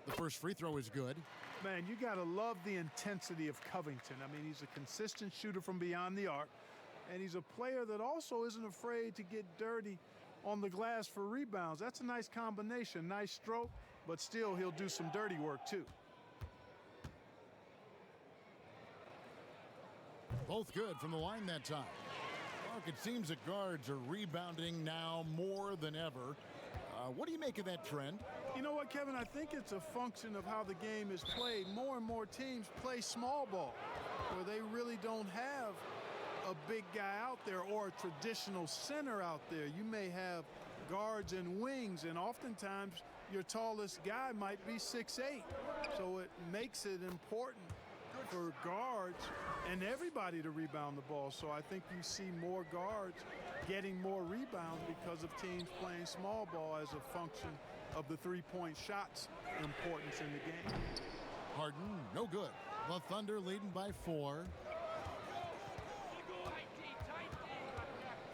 A: The first free throw is good.
D: Man, you got to love the intensity of Covington. I mean, he's a consistent shooter from beyond the arc, and he's a player that also isn't afraid to get dirty on the glass for rebounds. That's a nice combination. Nice stroke, but still he'll do some dirty work too.
A: Both good from the line that time. Look, it seems that guards are rebounding now more than ever. What do you make of that trend?
D: You know what, Kevin? I think it's a function of how the game is played. More and more teams play small ball, where they really don't have a big guy out there or a traditional center out there. You may have guards and wings, and oftentimes your tallest guy might be 6'8". So it makes it important for guards and everybody to rebound the ball. So I think you see more guards getting more rebounds because of teams playing small ball as a function of the three-point shot's importance in the game.
A: Harden, no good. The Thunder leading by 4.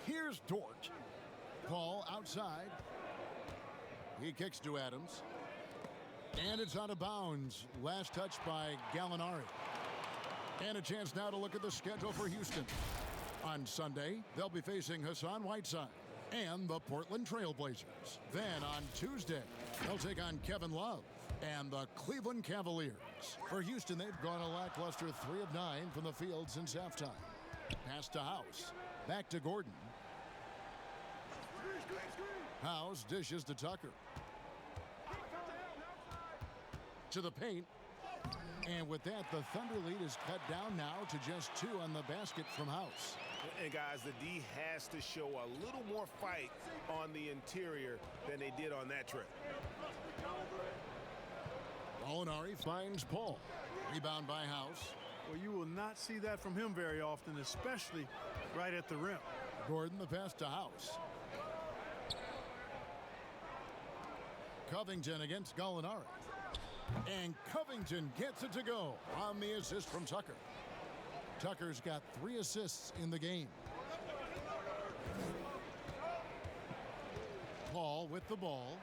A: Here's Dort. Paul outside. He kicks to Adams. And it's out of bounds. Last touch by Gallinari. And a chance now to look at the schedule for Houston. On Sunday, they'll be facing Hassan Whiteside and the Portland Trail Blazers. Then on Tuesday, they'll take on Kevin Love and the Cleveland Cavaliers. For Houston, they've gone a lackluster 3 of 9 from the field since halftime. Pass to House. Back to Gordon. House dishes to Tucker. To the paint. And with that, the Thunder lead is cut down now to just 2 on the basket from House.
B: And guys, the D has to show a little more fight on the interior than they did on that trip.
A: Gallinari finds Paul. Rebound by House.
D: Well, you will not see that from him very often, especially right at the rim.
A: Gordon, the pass to House. Covington against Gallinari. And Covington gets it to go on the assist from Tucker. Tucker's got 3 assists in the game. Paul with the ball.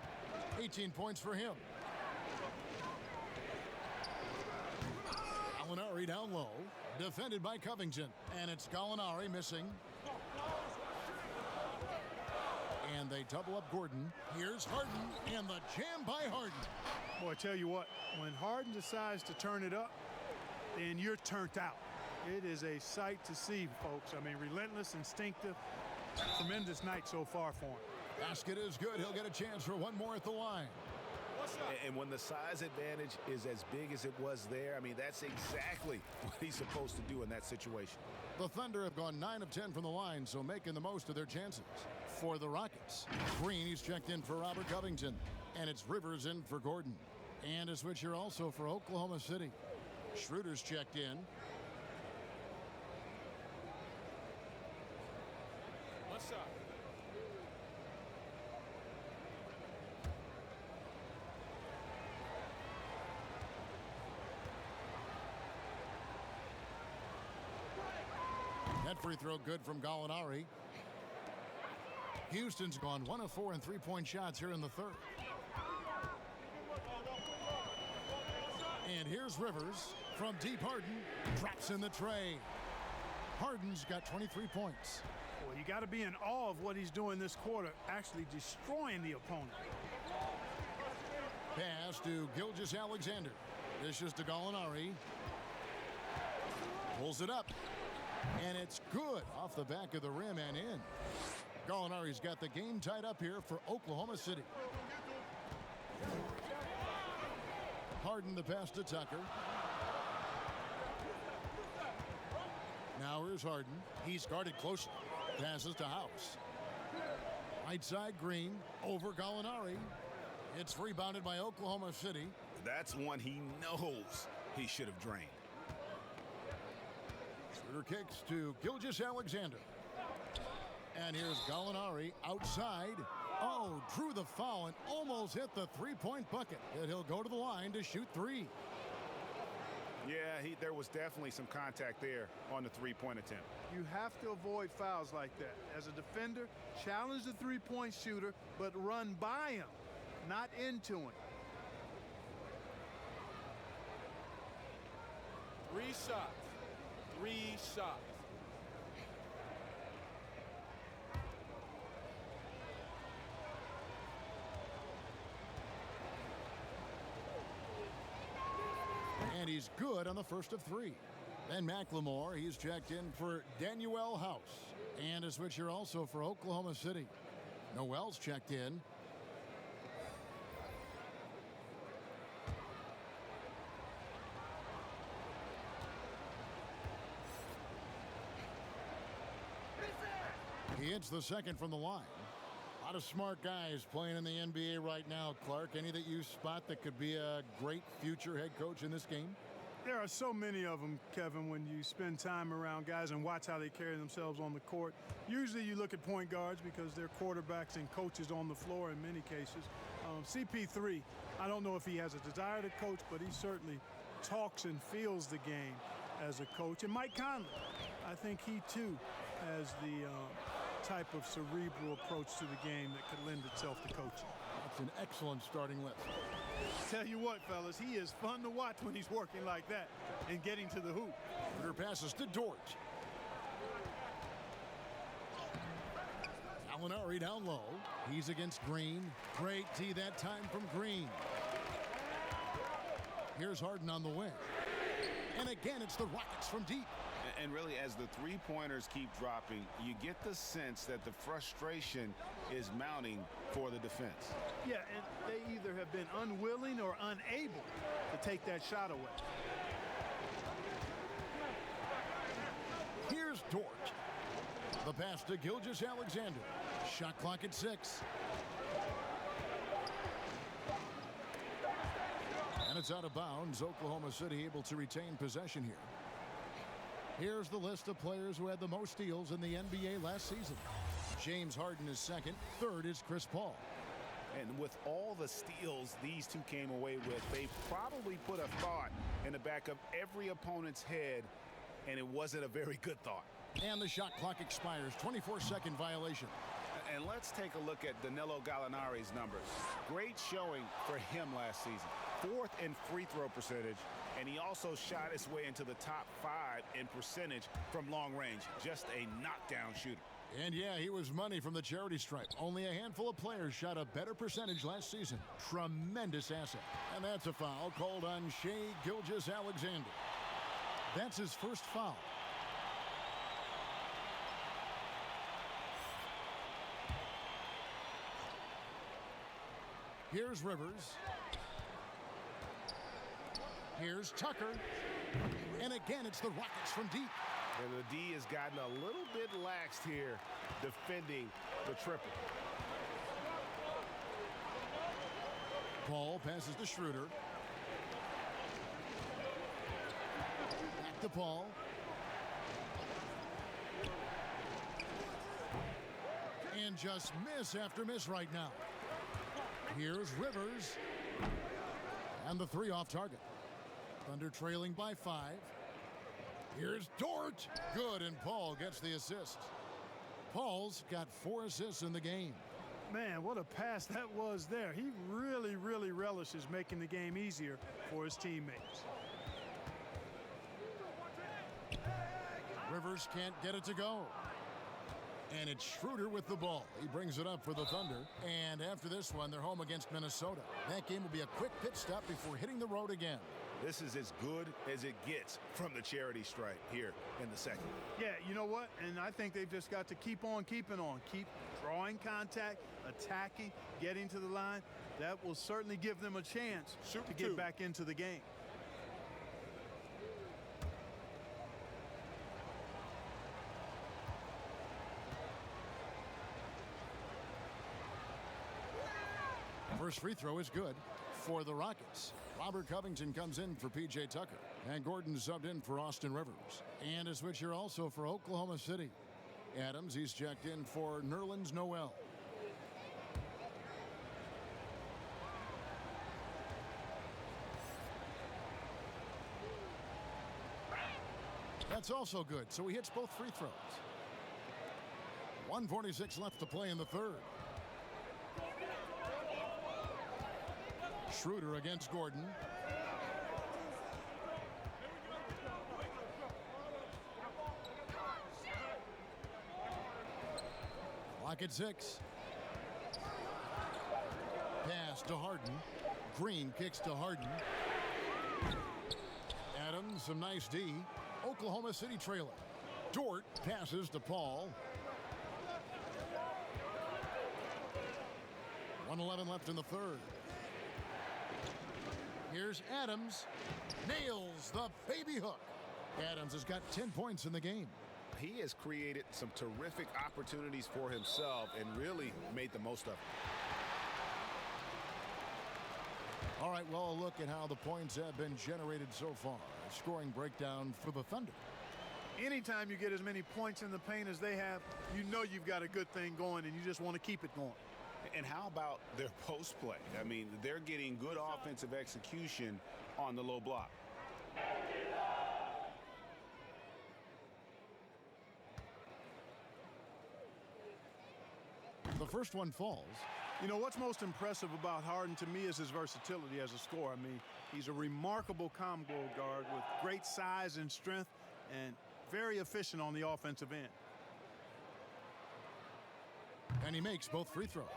A: 18 points for him. Gallinari down low. Defended by Covington. And it's Gallinari missing. And they double up Gordon. Here's Harden. And the jam by Harden.
D: Boy, I tell you what, when Harden decides to turn it up, then you're turned out. It is a sight to see, folks. I mean, relentless, instinctive, tremendous night so far for him.
A: Basket is good. He'll get a chance for one more at the line.
B: And when the size advantage is as big as it was there, I mean, that's exactly what he's supposed to do in that situation.
A: The Thunder have gone 9 of 10 from the line, so making the most of their chances. For the Rockets, Green, he's checked in for Robert Covington. And it's Rivers in for Gordon. And a switcher also for Oklahoma City. Schroeder's checked in. That free throw good from Gallinari. Houston's gone 1 of 4 in three-point shots here in the third. And here's Rivers from deep. Harden drops in the tray. Harden's got 23 points.
D: Well, you got to be in awe of what he's doing this quarter, actually destroying the opponent.
A: Pass to Gilgeous-Alexander. Dishes to Gallinari. Pulls it up. And it's good off the back of the rim and in. Gallinari's got the game tied up here for Oklahoma City. Harden the pass to Tucker. Now here's Harden. He's guarded closely. Passes to House. Right side Green over Gallinari. It's rebounded by Oklahoma City.
B: That's one he knows he should have drained.
A: Shooter kicks to Gilgeous-Alexander. And here's Gallinari outside. Oh, drew the foul and almost hit the three-point bucket. And he'll go to the line to shoot three.
B: Yeah, there was definitely some contact there on the three-point attempt.
D: You have to avoid fouls like that. As a defender, challenge the three-point shooter, but run by him, not into him.
G: 3 shots. 3 shots.
A: And he's good on the first of 3. Then McLemore, he's checked in for Danuel House. And a switcher also for Oklahoma City. Noel's checked in. He hits the second from the line. A lot of smart guys playing in the NBA right now, Clark. Any that you spot that could be a great future head coach in this game?
D: There are so many of them, Kevin, when you spend time around guys and watch how they carry themselves on the court. Usually you look at point guards because they're quarterbacks and coaches on the floor in many cases. CP3, I don't know if he has a desire to coach, but he certainly talks and feels the game as a coach. And Mike Conley, I think he too has the type of cerebral approach to the game that could lend itself to coaching.
A: That's an excellent starting list.
D: Tell you what, fellas, he is fun to watch when he's working like that and getting to the hoop.
A: Shooter passes to Dort. Gallinari down low. He's against Green. Great D that time from Green. Here's Harden on the wing. And again, it's the Rockets from deep.
B: And really, as the three-pointers keep dropping, you get the sense that the frustration is mounting for the defense.
D: Yeah, and they either have been unwilling or unable to take that shot away.
A: Here's Dort. The pass to Gilgeous-Alexander. Shot clock at 6. And it's out of bounds. Oklahoma City able to retain possession here. Here's the list of players who had the most steals in the NBA last season. James Harden is second. Third is Chris Paul.
B: And with all the steals these two came away with, they probably put a thought in the back of every opponent's head, and it wasn't a very good thought.
A: And the shot clock expires. 24-second violation.
B: And let's take a look at Danilo Gallinari's numbers. Great showing for him last season. 4th in free throw percentage, and he also shot his way into the top 5 in percentage from long range. Just a knockdown shooter.
A: And yeah, he was money from the charity stripe. Only a handful of players shot a better percentage last season. Tremendous asset. And that's a foul called on Shai Gilgeous-Alexander. That's his first foul. Here's Rivers. Here's Tucker. And again, it's the Rockets from deep.
B: And the D has gotten a little bit laxed here defending the triple.
A: Paul passes to Schroeder. Back to Paul. And just miss after miss right now. Here's Rivers. And the 3 off target. Thunder trailing by 5. Here's Dort. Good, and Paul gets the assist. Paul's got 4 assists in the game.
D: Man, what a pass that was there. He really, really relishes making the game easier for his teammates.
A: Rivers can't get it to go. And it's Schroeder with the ball. He brings it up for the Thunder. And after this one, they're home against Minnesota. That game will be a quick pit stop before hitting the road again.
B: This is as good as it gets from the charity stripe here in the second.
D: Yeah, you know what? And I think they've just got to keep on keeping on. Keep drawing contact, attacking, getting to the line. That will certainly give them a chance to get back into the game.
A: First free throw is good for the Rockets. Robert Covington comes in for P.J. Tucker. And Gordon subbed in for Austin Rivers. And a switch here also for Oklahoma City. Adams, he's checked in for Nerlens Noel. That's also good, so he hits both free throws. 1:46 left to play in the third. Schroeder against Gordon. Clock at 6. Pass to Harden. Green kicks to Harden. Adams, some nice D. Oklahoma City trailer. Dort passes to Paul. 1:11 left in the third. Here's Adams. Nails the baby hook. Adams has got 10 points in the game.
B: He has created some terrific opportunities for himself and really made the most of it.
A: All right, well, a look at how the points have been generated so far. A scoring breakdown for the Thunder.
D: Anytime you get as many points in the paint as they have, you know you've got a good thing going and you just want to keep it going.
B: And how about their post play? I mean, they're getting good offensive execution on the low block.
A: The first one falls.
D: You know, what's most impressive about Harden to me is his versatility as a scorer. I mean, he's a remarkable combo guard with great size and strength and very efficient on the offensive end.
A: And he makes both free throws.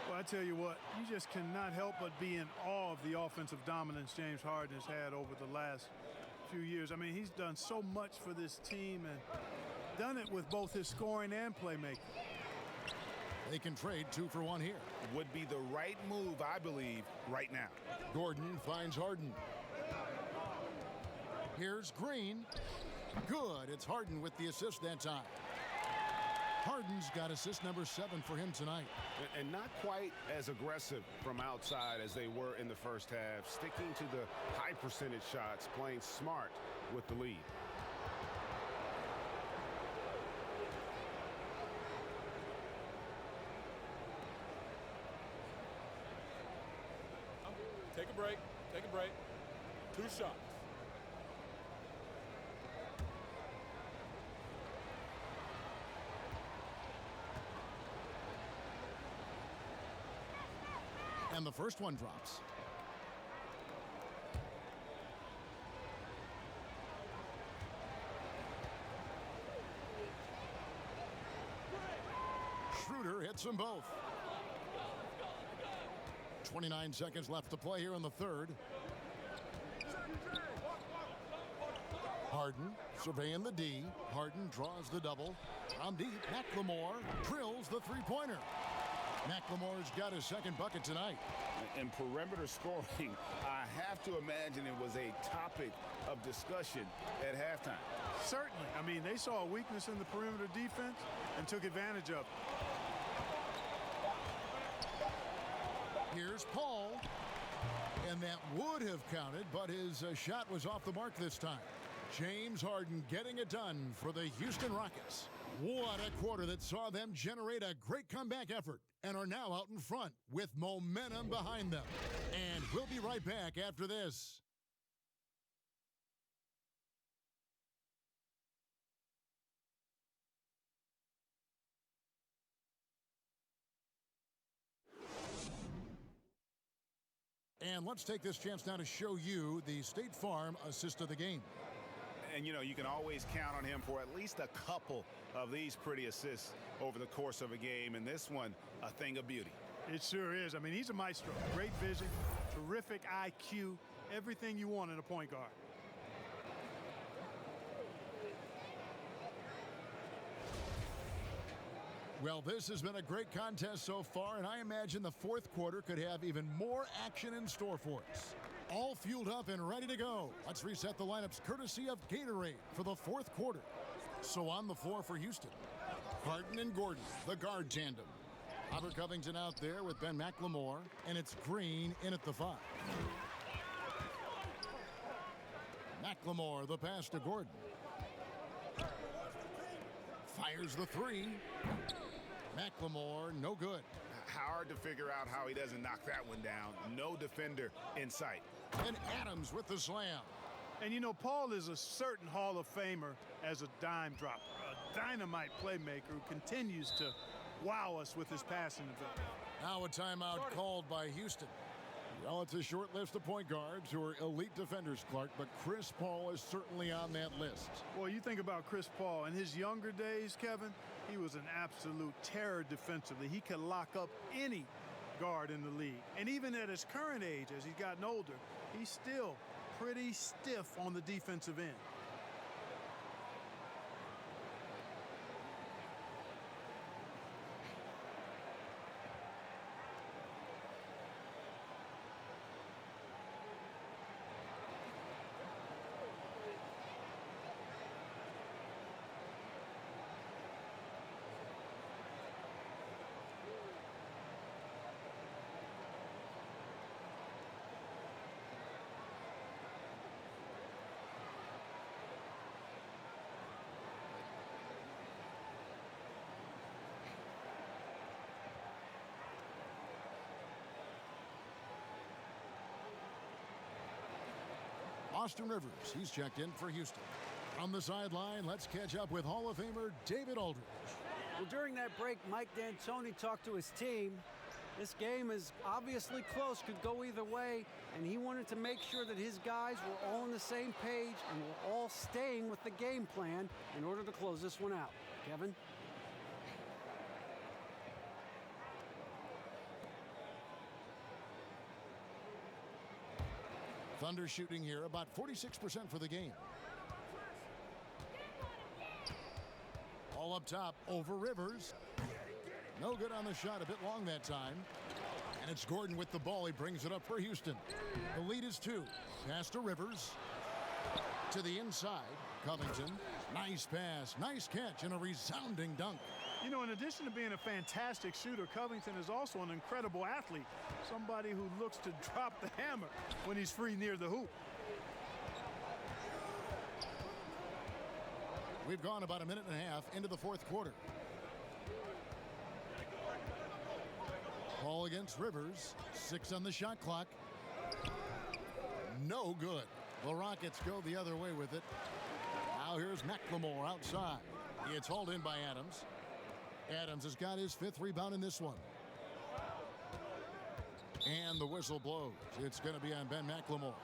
D: Well, I tell you what, you just cannot help but be in awe of the offensive dominance James Harden has had over the last few years. I mean, he's done so much for this team and done it with both his scoring and playmaking.
A: They can trade 2 for 1 here.
B: Would be the right move, I believe, right now.
A: Gordon finds Harden. Here's Green. Good. It's Harden with the assist that time. Harden's got assist number 7 for him tonight.
B: And not quite as aggressive from outside as they were in the first half, sticking to the high percentage shots, playing smart with the lead.
G: Take a break. Take a break. 2 shots.
A: And the first one drops. Schroeder hits them both. 29 seconds left to play here in the third. Harden surveying the D. Harden draws the double. On deep, McLemore drills the three-pointer. McLemore's got his second bucket tonight.
B: And perimeter scoring, I have to imagine it was a topic of discussion at halftime.
D: Certainly. I mean, they saw a weakness in the perimeter defense and took advantage of it.
A: Here's Paul. And that would have counted, but his shot was off the mark this time. James Harden getting it done for the Houston Rockets. What a quarter that saw them generate a great comeback effort and are now out in front with momentum behind them. And we'll be right back after this. And let's take this chance now to show you the State Farm assist of the game.
B: And, you know, you can always count on him for at least a couple of these pretty assists over the course of a game. And this one, a thing of beauty.
D: It sure is. I mean, he's a maestro. Great vision, terrific IQ, everything you want in a point guard.
A: Well, this has been a great contest so far, and I imagine the fourth quarter could have even more action in store for us. All fueled up and ready to go. Let's reset the lineups courtesy of Gatorade for the fourth quarter. So on the floor for Houston, Harden and Gordon, the guard tandem. Robert Covington out there with Ben McLemore, and it's Green in at the 5. McLemore, the pass to Gordon. Fires the 3. McLemore, no good.
B: Hard to figure out how he doesn't knock that one down. No defender in sight.
A: And Adams with the slam.
D: And, you know, Paul is a certain Hall of Famer as a dime dropper, a dynamite playmaker who continues to wow us with his passing ability.
A: Now a timeout called by Houston. Well, it's a short list of point guards who are elite defenders, Clark, but Chris Paul is certainly on that list.
D: Well, you think about Chris Paul. In his younger days, Kevin, he was an absolute terror defensively. He could lock up any guard in the league. And even at his current age, as he's gotten older, he's still pretty stiff on the defensive end.
A: Austin Rivers, he's checked in for Houston. On the sideline, let's catch up with Hall of Famer David Aldridge.
J: Well, during that break, Mike D'Antoni talked to his team. This game is obviously close, could go either way, and he wanted to make sure that his guys were all on the same page and were all staying with the game plan in order to close this one out. Kevin?
A: Thunder shooting here about 46% for the game. All up top over Rivers. No good on the shot, a bit long that time. And it's Gordon with the ball. He brings it up for Houston. The lead is 2. Pass to Rivers. To the inside. Covington. Nice pass, nice catch, and a resounding dunk.
D: You know, in addition to being a fantastic shooter, Covington is also an incredible athlete. Somebody who looks to drop the hammer when he's free near the hoop.
A: We've gone about a minute and a half into the fourth quarter. Ball against Rivers. 6 on the shot clock. No good. The Rockets go the other way with it. Now here's McLemore outside. It's hauled in by Adams. Adams has got his 5th rebound in this one. And the whistle blows. It's going to be on Ben McLemore.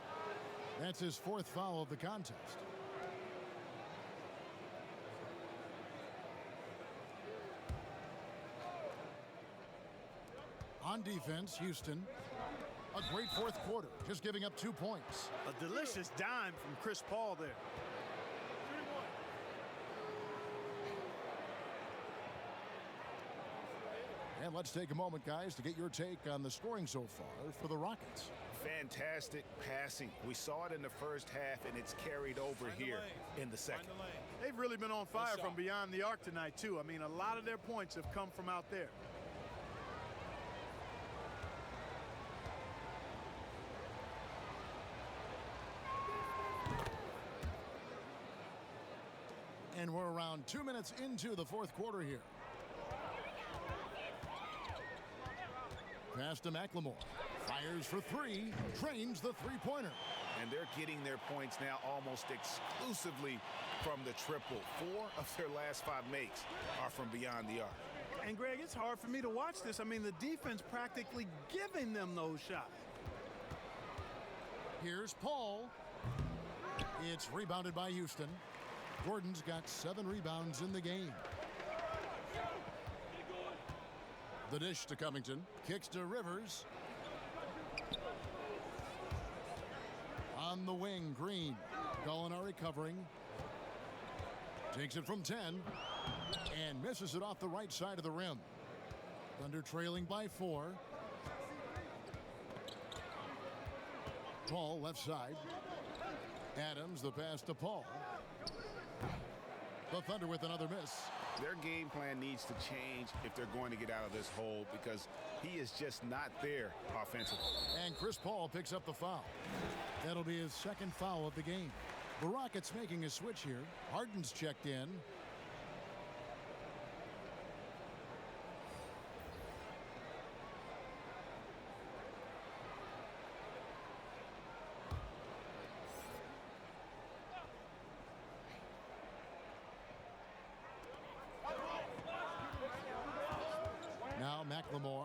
A: That's his 4th foul of the contest. On defense, Houston, a great fourth quarter, just giving up 2 points.
D: A delicious dime from Chris Paul there.
A: And let's take a moment, guys, to get your take on the scoring so far for the Rockets.
B: Fantastic passing. We saw it in the first half, and it's carried over here in the second.
D: They've really been on fire from beyond the arc tonight, too. I mean, a lot of their points have come from out there.
A: And we're around 2 minutes into the fourth quarter here. Pass to McLemore. Fires for 3. Trains the three-pointer.
B: And they're getting their points now almost exclusively from the triple. 4 of their last 5 makes are from beyond the arc.
D: And, Greg, it's hard for me to watch this. I mean, the defense practically giving them those shots.
A: Here's Paul. It's rebounded by Houston. Gordon's got 7 rebounds in the game. The dish to Covington. Kicks to Rivers. On the wing, Green. Gallinari covering. Takes it from 10. And misses it off the right side of the rim. Thunder trailing by 4. Paul left side. Adams the pass to Paul. The Thunder with another miss.
B: Their game plan needs to change if they're going to get out of this hole because he is just not there offensively.
A: And Chris Paul picks up the foul. That'll be his second foul of the game. The Rockets making a switch here. Harden's checked in. Now McLemore.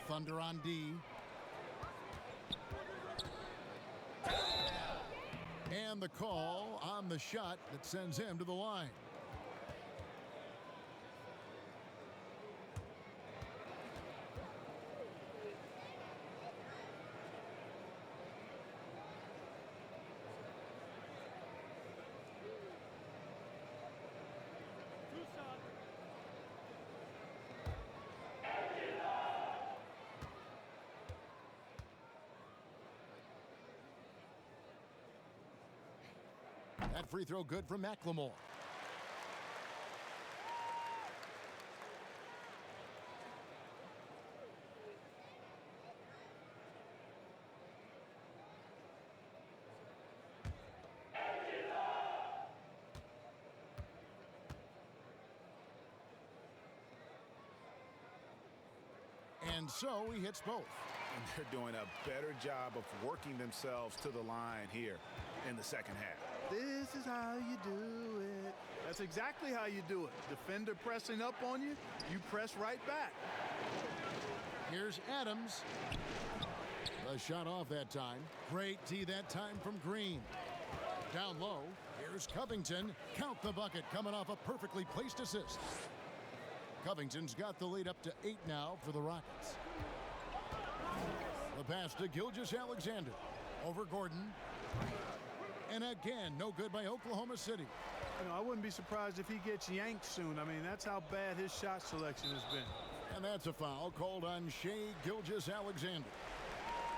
A: Thunder on D. And the call on the shot that sends him to the line. That free throw good from McLemore. And so he hits both.
B: And they're doing a better job of working themselves to the line here in the second half.
D: This is how you do it. That's exactly how you do it. Defender pressing up on you, you press right back.
A: Here's Adams. The shot off that time. Great D that time from Green. Down low, here's Covington. Count the bucket coming off a perfectly placed assist. Covington's got the lead up to 8 now for the Rockets. The pass to Gilgeous-Alexander. Over Gordon. And again, no good by Oklahoma City.
D: You know, I wouldn't be surprised if he gets yanked soon. I mean, that's how bad his shot selection has been.
A: And that's a foul called on Shai Gilgeous-Alexander.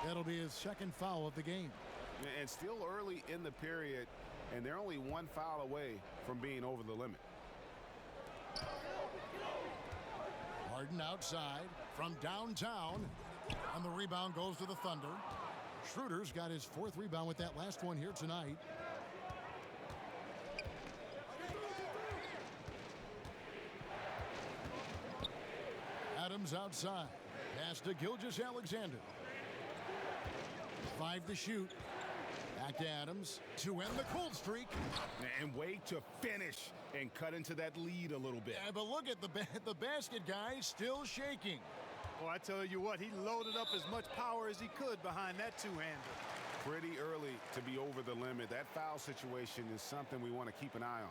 A: That'll be his second foul of the game.
B: And still early in the period, and they're only 1 foul away from being over the limit.
A: Harden outside from downtown. And the rebound goes to the Thunder. Schroeder's got his 4th rebound with that last one here tonight. Adams outside. Pass to Gilgeous-Alexander. 5 to shoot. Back to Adams to end the cold streak.
B: And way to finish and cut into that lead a little bit.
A: Yeah, but look at the basket guy still shaking.
D: Well, I tell you what, he loaded up as much power as he could behind that two-hander.
B: Pretty early to be over the limit. That foul situation is something we want to keep an eye on.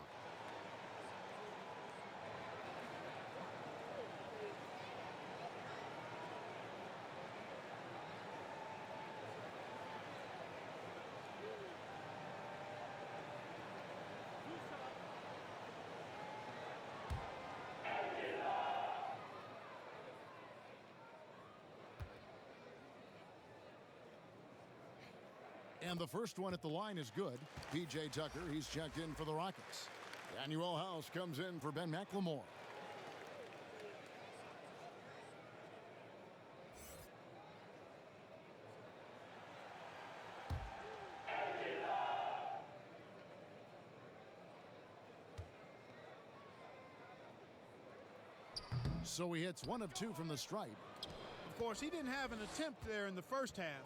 A: And the first one at the line is good. P.J. Tucker, he's checked in for the Rockets. Daniel House comes in for Ben McLemore. So he hits 1 of 2 from the stripe. Of
D: Of course, he didn't have an attempt there in the first half.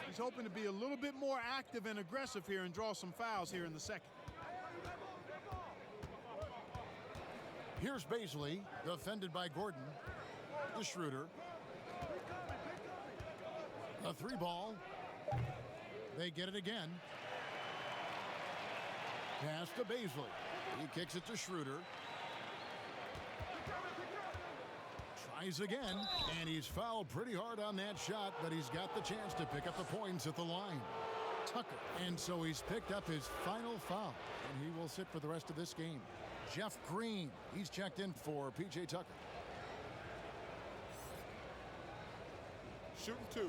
D: He's hoping to be a little bit more active and aggressive here and draw some fouls here in the second.
A: Here's Baisley, defended by Gordon. To Schroeder. A 3-ball. They get it again. Pass to Baisley. He kicks it to Schroeder. Tries again, and he's fouled pretty hard on that shot, but he's got the chance to pick up the points at the line. Tucker. And so he's picked up his final foul, and he will sit for the rest of this game. Jeff Green, he's checked in for P.J. Tucker.
I: Shooting 2.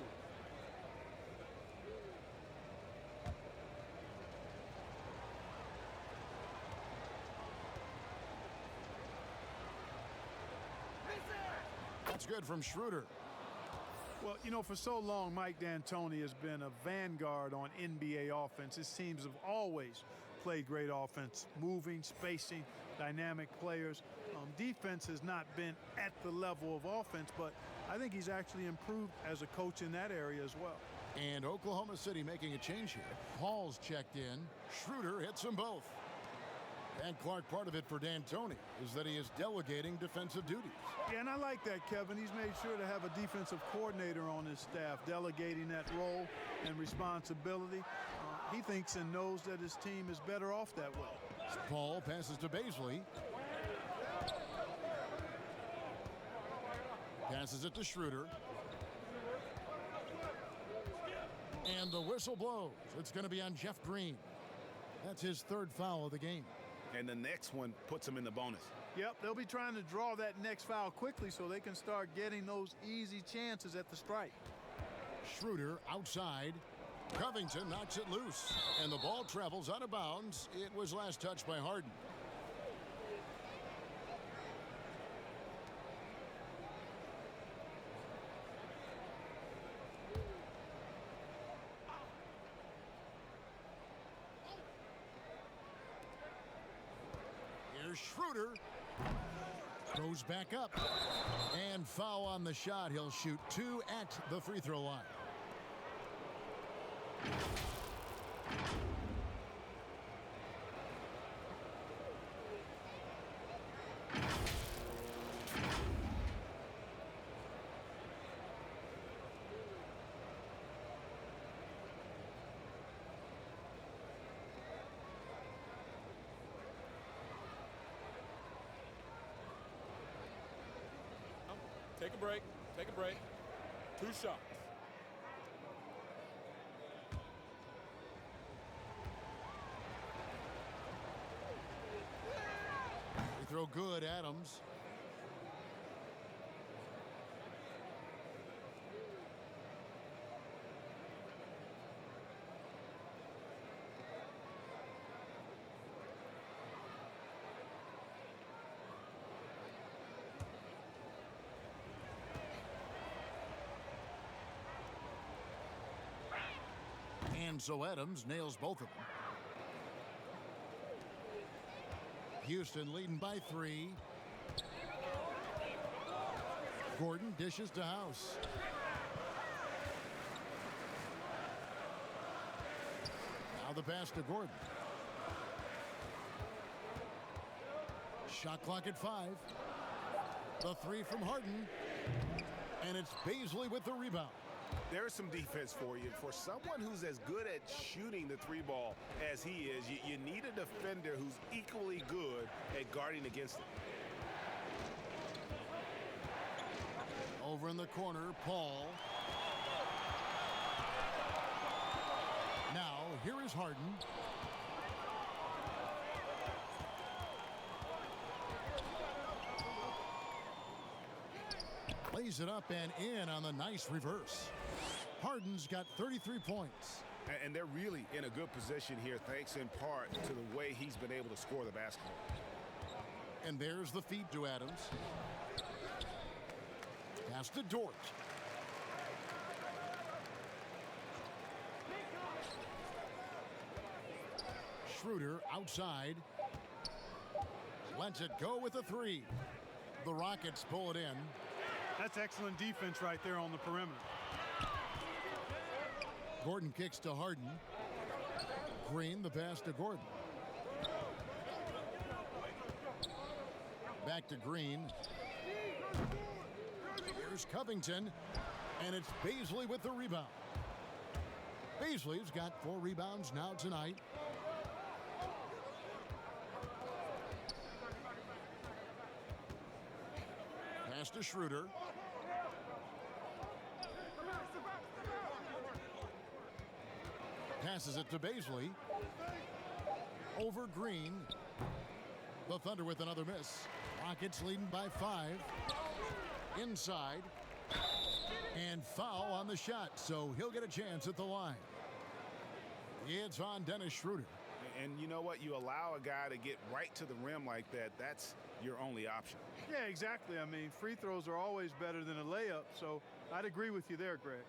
A: That's good from Schroeder.
D: Well, you know, for so long, Mike D'Antoni has been a vanguard on NBA offense. His teams have always played great offense, moving, spacing, dynamic players. Defense has not been at the level of offense, but I think he's actually improved as a coach in that area as well.
A: And Oklahoma City making a change here. Paul's checked in. Schroeder hits them both. And Clark, part of it for D'Antoni is that he is delegating defensive duties.
D: Yeah, and I like that, Kevin. He's made sure to have a defensive coordinator on his staff, delegating that role and responsibility. He thinks and knows that his team is better off that way.
A: Paul passes to Baisley. Passes it to Schroeder. And the whistle blows. It's going to be on Jeff Green. That's his 3rd foul of the game.
B: And the next one puts him in the bonus.
D: Yep, they'll be trying to draw that next foul quickly so they can start getting those easy chances at the strike.
A: Schroeder outside. Covington knocks it loose. And the ball travels out of bounds. It was last touched by Harden. Schroeder goes back up and foul on the shot. He'll shoot 2 at the free throw line.
I: Take a break. Take a break. 2 shots.
A: They throw good, Adams. And so Adams nails both of them. Houston leading by 3. Gordon dishes to House. Now the pass to Gordon. Shot clock at 5. The 3 from Harden. And it's Baisley with the rebound.
B: There's some defense for you. For someone who's as good at shooting the 3-ball as he is, you need a defender who's equally good at guarding against it.
A: Over in the corner, Paul. Now, here is Harden. Lays it up and in on the nice reverse. Harden's got 33 points.
B: And they're really in a good position here, thanks in part to the way he's been able to score the basketball.
A: And there's the feed to Adams. Pass to Dort. Schroeder outside. Lets it go with a 3. The Rockets pull it in.
D: That's excellent defense right there on the perimeter.
A: Gordon kicks to Harden. Green, the pass to Gordon. Back to Green. Here's Covington. And it's Bazley with the rebound. Bazley's got 4 rebounds now tonight. Pass to Schroeder. Passes it to Bazley. Over Green. The Thunder with another miss. Rockets leading by 5. Inside. And foul on the shot, so he'll get a chance at the line. It's on Dennis Schroeder.
B: And you know what? You allow a guy to get right to the rim like that. That's your only option.
D: Yeah, exactly. I mean, free throws are always better than a layup, so I'd agree with you there, Greg.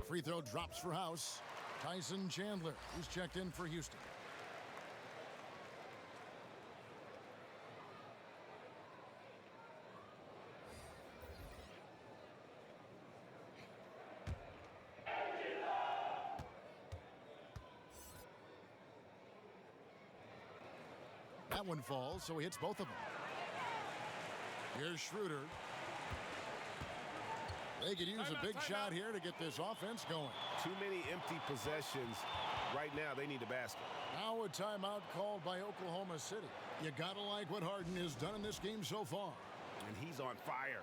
A: Free throw drops for House. Tyson Chandler, who's checked in for Houston. That one falls, so he hits both of them. Here's Schroeder. They could use a big shot here to get this offense going.
B: Too many empty possessions. Right now, they need a basket.
A: Now a timeout called by Oklahoma City. You gotta like what Harden has done in this game so far.
B: And he's on fire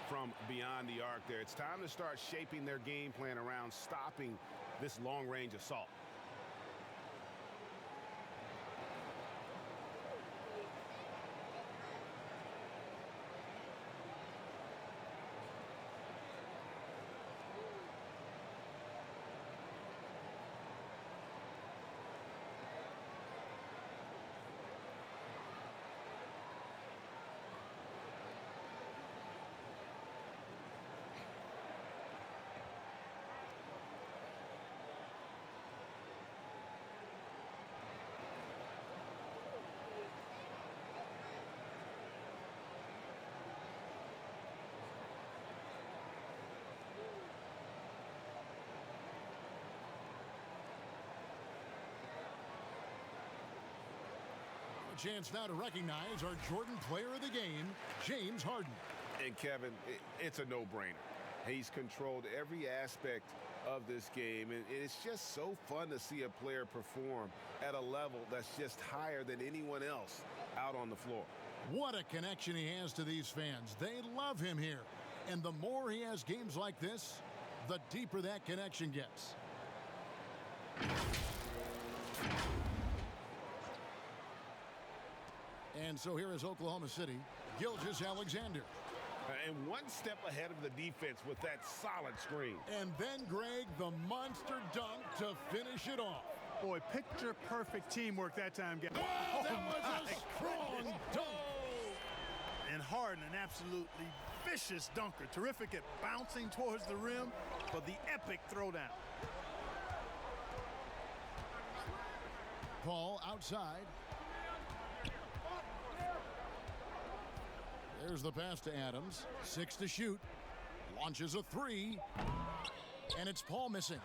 B: from beyond the arc there. It's time to start shaping their game plan around stopping this long-range assault.
A: A chance now to recognize our Jordan Player of the Game, James Harden.
B: And Kevin, it's a no-brainer. He's controlled every aspect of this game, and it's just so fun to see a player perform at a level that's just higher than anyone else out on the floor.
A: What a connection he has to these fans. They love him here. And the more he has games like this, the deeper that connection gets. And so here is Oklahoma City, Gilgeous-Alexander.
B: And one step ahead of the defense with that solid screen.
A: And then, Greg, the monster dunk to finish it off.
D: Boy, picture-perfect teamwork that time, guys.
A: Wow, that was a strong dunk.
D: And Harden, an absolutely vicious dunker. Terrific at bouncing towards the rim, but the epic throwdown.
A: Paul outside. There's the pass to Adams. 6 to shoot. Launches a 3. And it's Paul missing.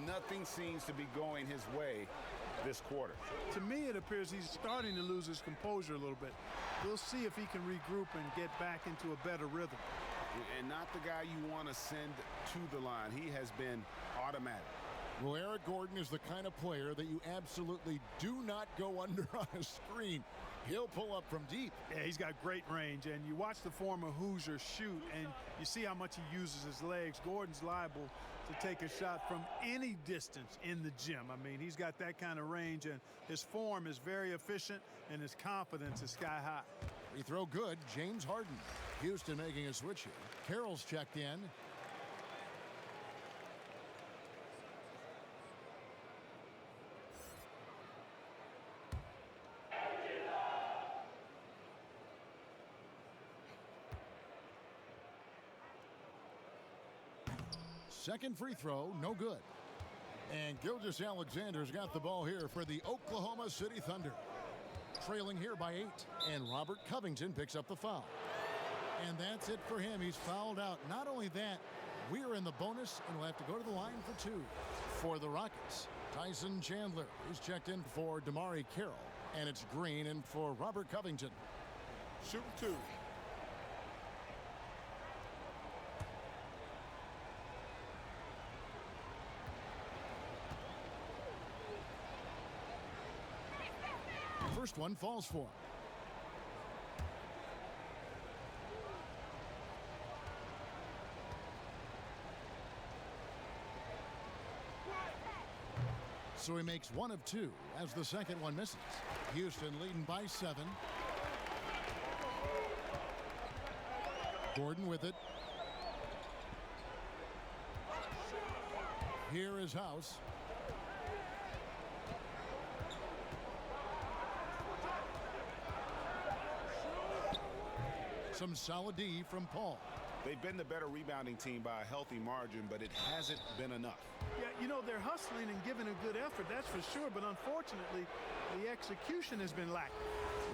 B: Nothing seems to be going his way this quarter.
D: To me, it appears he's starting to lose his composure a little bit. We'll see if he can regroup and get back into a better rhythm.
B: And not the guy you want to send to the line. He has been automatic.
A: Well, Eric Gordon is the kind of player that you absolutely do not go under on a screen. He'll pull up from deep.
D: Yeah, he's got great range, and you watch the former Hoosier shoot, and you see how much he uses his legs. Gordon's liable to take a shot from any distance in the gym. I mean, he's got that kind of range, and his form is very efficient, and his confidence is sky high.
A: Free throw good, James Harden. Houston making a switch here. Carroll's checked in. Second free throw, no good. And Gilgeous-Alexander's got the ball here for the Oklahoma City Thunder. Trailing here by 8. And Robert Covington picks up the foul. And that's it for him. He's fouled out. Not only that, we're in the bonus, and we'll have to go to the line for 2. For the Rockets, Tyson Chandler is checked in for Damari Carroll. And it's Green in for Robert Covington.
I: Shooting 2.
A: First one falls for him. So he makes 1 of 2 as the second one misses. Houston leading by 7. Gordon with it. Here is House. Some solid D from Paul.
B: They've been the better rebounding team by a healthy margin, but it hasn't been enough.
D: Yeah, you know, they're hustling and giving a good effort, that's for sure, but unfortunately, the execution has been lacking.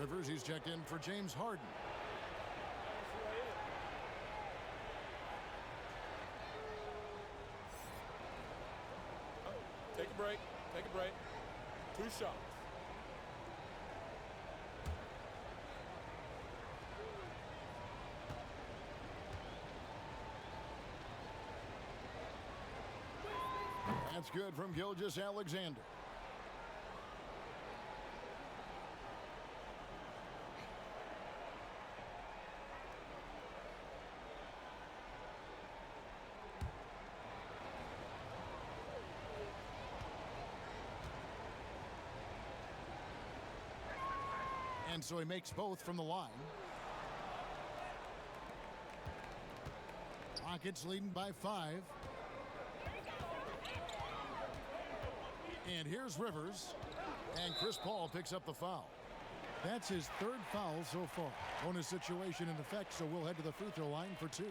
A: Rivers, he's checked in for James Harden.
I: Take a break. Take a break. 2 shots.
A: That's good from Gilgeous-Alexander. And so he makes both from the line. Rockets leading by 5. And here's Rivers. And Chris Paul picks up the foul. That's his 3rd foul so far. Bonus situation in effect, so we'll head to the free throw line for 2.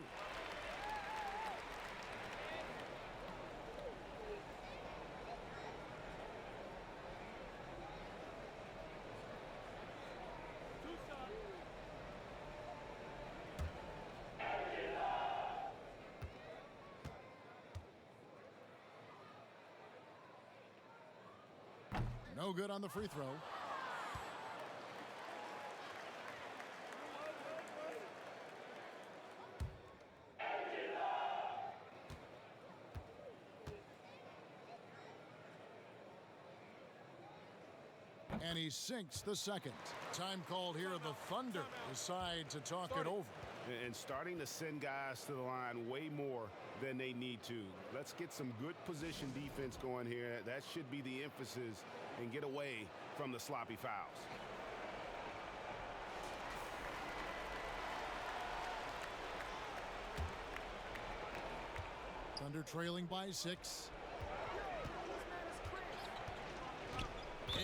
A: No good on the free throw. And he sinks the second. Time called here. The Thunder decide to talk it over.
B: And starting to send guys to the line way more than they need to. Let's get some good position defense going here. That should be the emphasis, and get away from the sloppy fouls.
A: Thunder trailing by 6.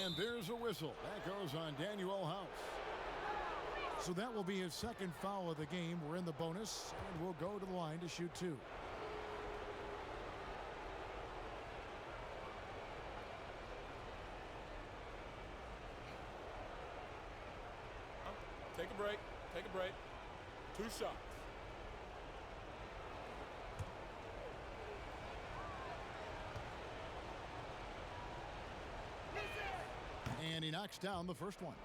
A: And there's a whistle. That goes on Daniel House. So that will be his 2nd foul of the game. We're in the bonus, and we'll go to the line to shoot 2.
I: Take a break. Take a break. 2 shots.
A: And he knocks down the first one.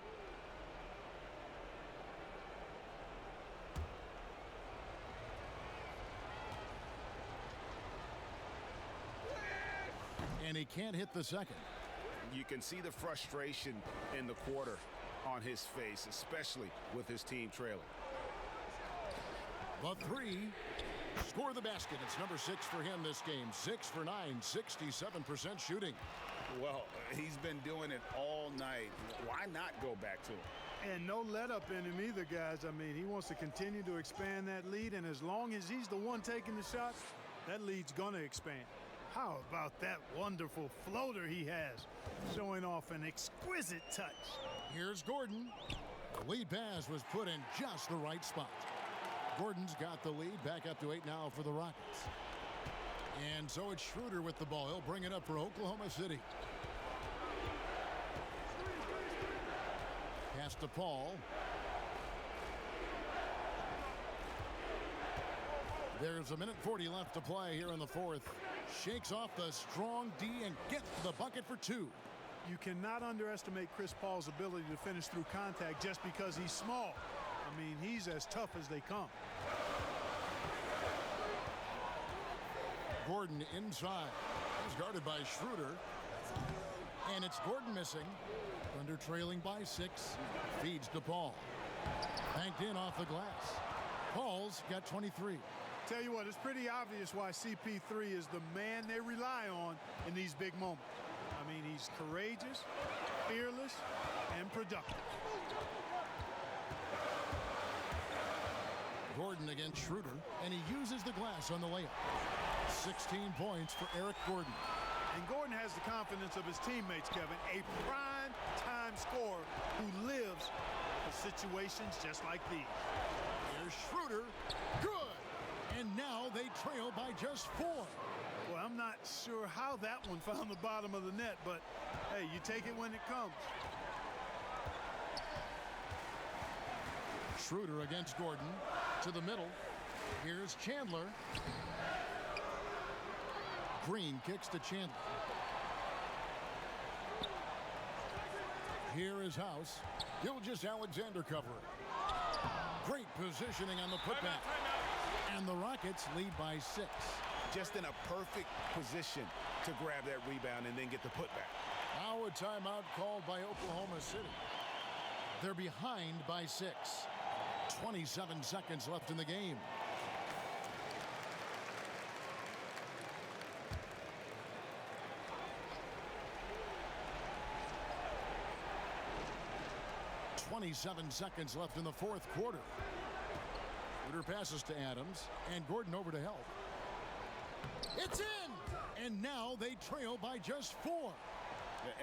A: And he can't hit the second.
B: You can see the frustration in the quarter on his face, especially with his team trailing.
A: The 3. Score the basket. It's number 6 for him this game. 6 for 9, 67% shooting.
B: Well, he's been doing it all night. Why not go back to it?
D: And no let up in him either, guys. I mean, he wants to continue to expand that lead, and as long as he's the one taking the shots, that lead's going to expand. How about that wonderful floater he has, showing off an exquisite touch.
A: Here's Gordon. The lead pass was put in just the right spot. Gordon's got the lead, back up to 8 now for the Rockets. And so it's Schroeder with the ball. He'll bring it up for Oklahoma City. Pass to Paul. There's a minute 40 left to play here in the fourth. Shakes off the strong D and gets the bucket for two.
D: You cannot underestimate Chris Paul's ability to finish through contact just because he's small. I mean, he's as tough as they come.
A: Gordon inside. He's guarded by Schroeder. And it's Gordon missing. Thunder trailing by 6. Feeds to Paul. Banked in off the glass. Paul's got 23.
D: Tell you what, it's pretty obvious why CP3 is the man they rely on in these big moments. I mean, he's courageous, fearless, and productive.
A: Gordon against Schroeder, and he uses the glass on the layup. 16 points for Eric Gordon.
D: And Gordon has the confidence of his teammates, Kevin, a prime-time scorer who lives for situations just like these.
A: Here's Schroeder. Good! And now they trail by just 4.
D: Well, I'm not sure how that one found the bottom of the net, but hey, you take it when it comes.
A: Schroeder against Gordon. To the middle. Here's Chandler. Green kicks to Chandler. Here is House. Gilgeous-Alexander covering. Great positioning on the putback. And the Rockets lead by 6.
B: Just in a perfect position to grab that rebound and then get the putback.
A: Now a timeout called by Oklahoma City. They're behind by 6. 27 seconds left in the game. .27 seconds left in the fourth quarter. Schroeder passes to Adams, and Gordon over to help. It's in! And now they trail by just 4.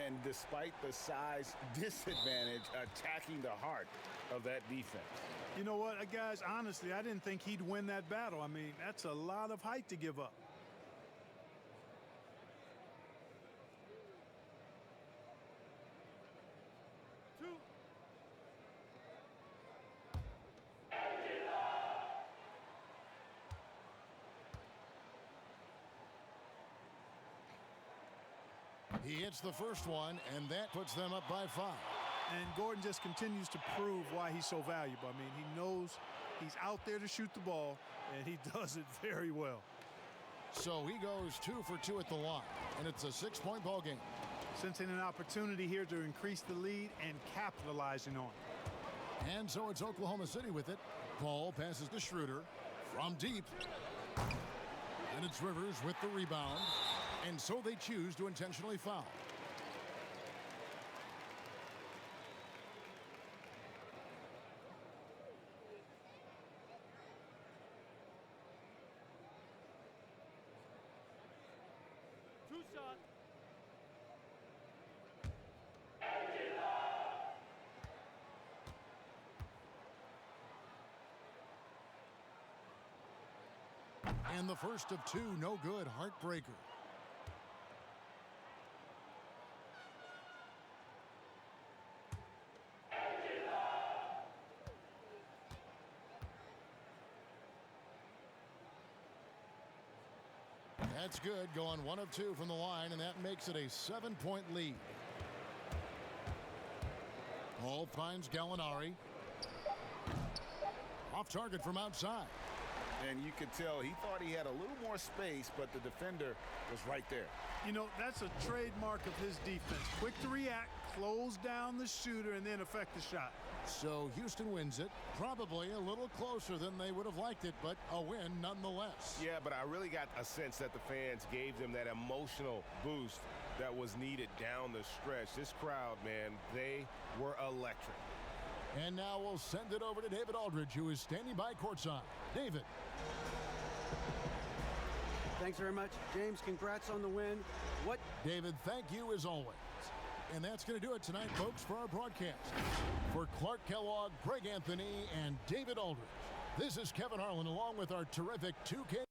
B: And despite the size disadvantage, attacking the heart of that defense.
D: You know what, guys, honestly, I didn't think he'd win that battle. I mean, that's a lot of height to give up.
A: He hits the first one, and that puts them up by 5.
D: And Gordon just continues to prove why he's so valuable. I mean, he knows he's out there to shoot the ball, and he does it very well.
A: So he goes 2 for 2 at the line, and it's a 6-point ball game.
D: Sensing an opportunity here to increase the lead and capitalizing on it.
A: And so it's Oklahoma City with it. Paul passes to Schroeder from deep. And it's Rivers with the rebound. And so they choose to intentionally foul. And the first of 2, no good, heartbreaker. That's good, going 1 of 2 from the line, and that makes it a 7-point lead. Paul finds Gallinari. Off target from outside.
B: And you could tell he thought he had a little more space, but the defender was right there.
D: You know, that's a trademark of his defense. Quick to react, close down the shooter, and then affect the shot.
A: So Houston wins it. Probably a little closer than they would have liked it, but a win nonetheless.
B: Yeah, but I really got a sense that the fans gave them that emotional boost that was needed down the stretch. This crowd, man, they were electric.
A: And now we'll send it over to David Aldridge, who is standing by courtside. David.
J: Thanks very much, James. Congrats on the win.
A: David, thank you as always. And that's going to do it tonight, folks, for our broadcast. For Clark Kellogg, Greg Anthony, and David Aldridge, this is Kevin Harlan along with our terrific 2K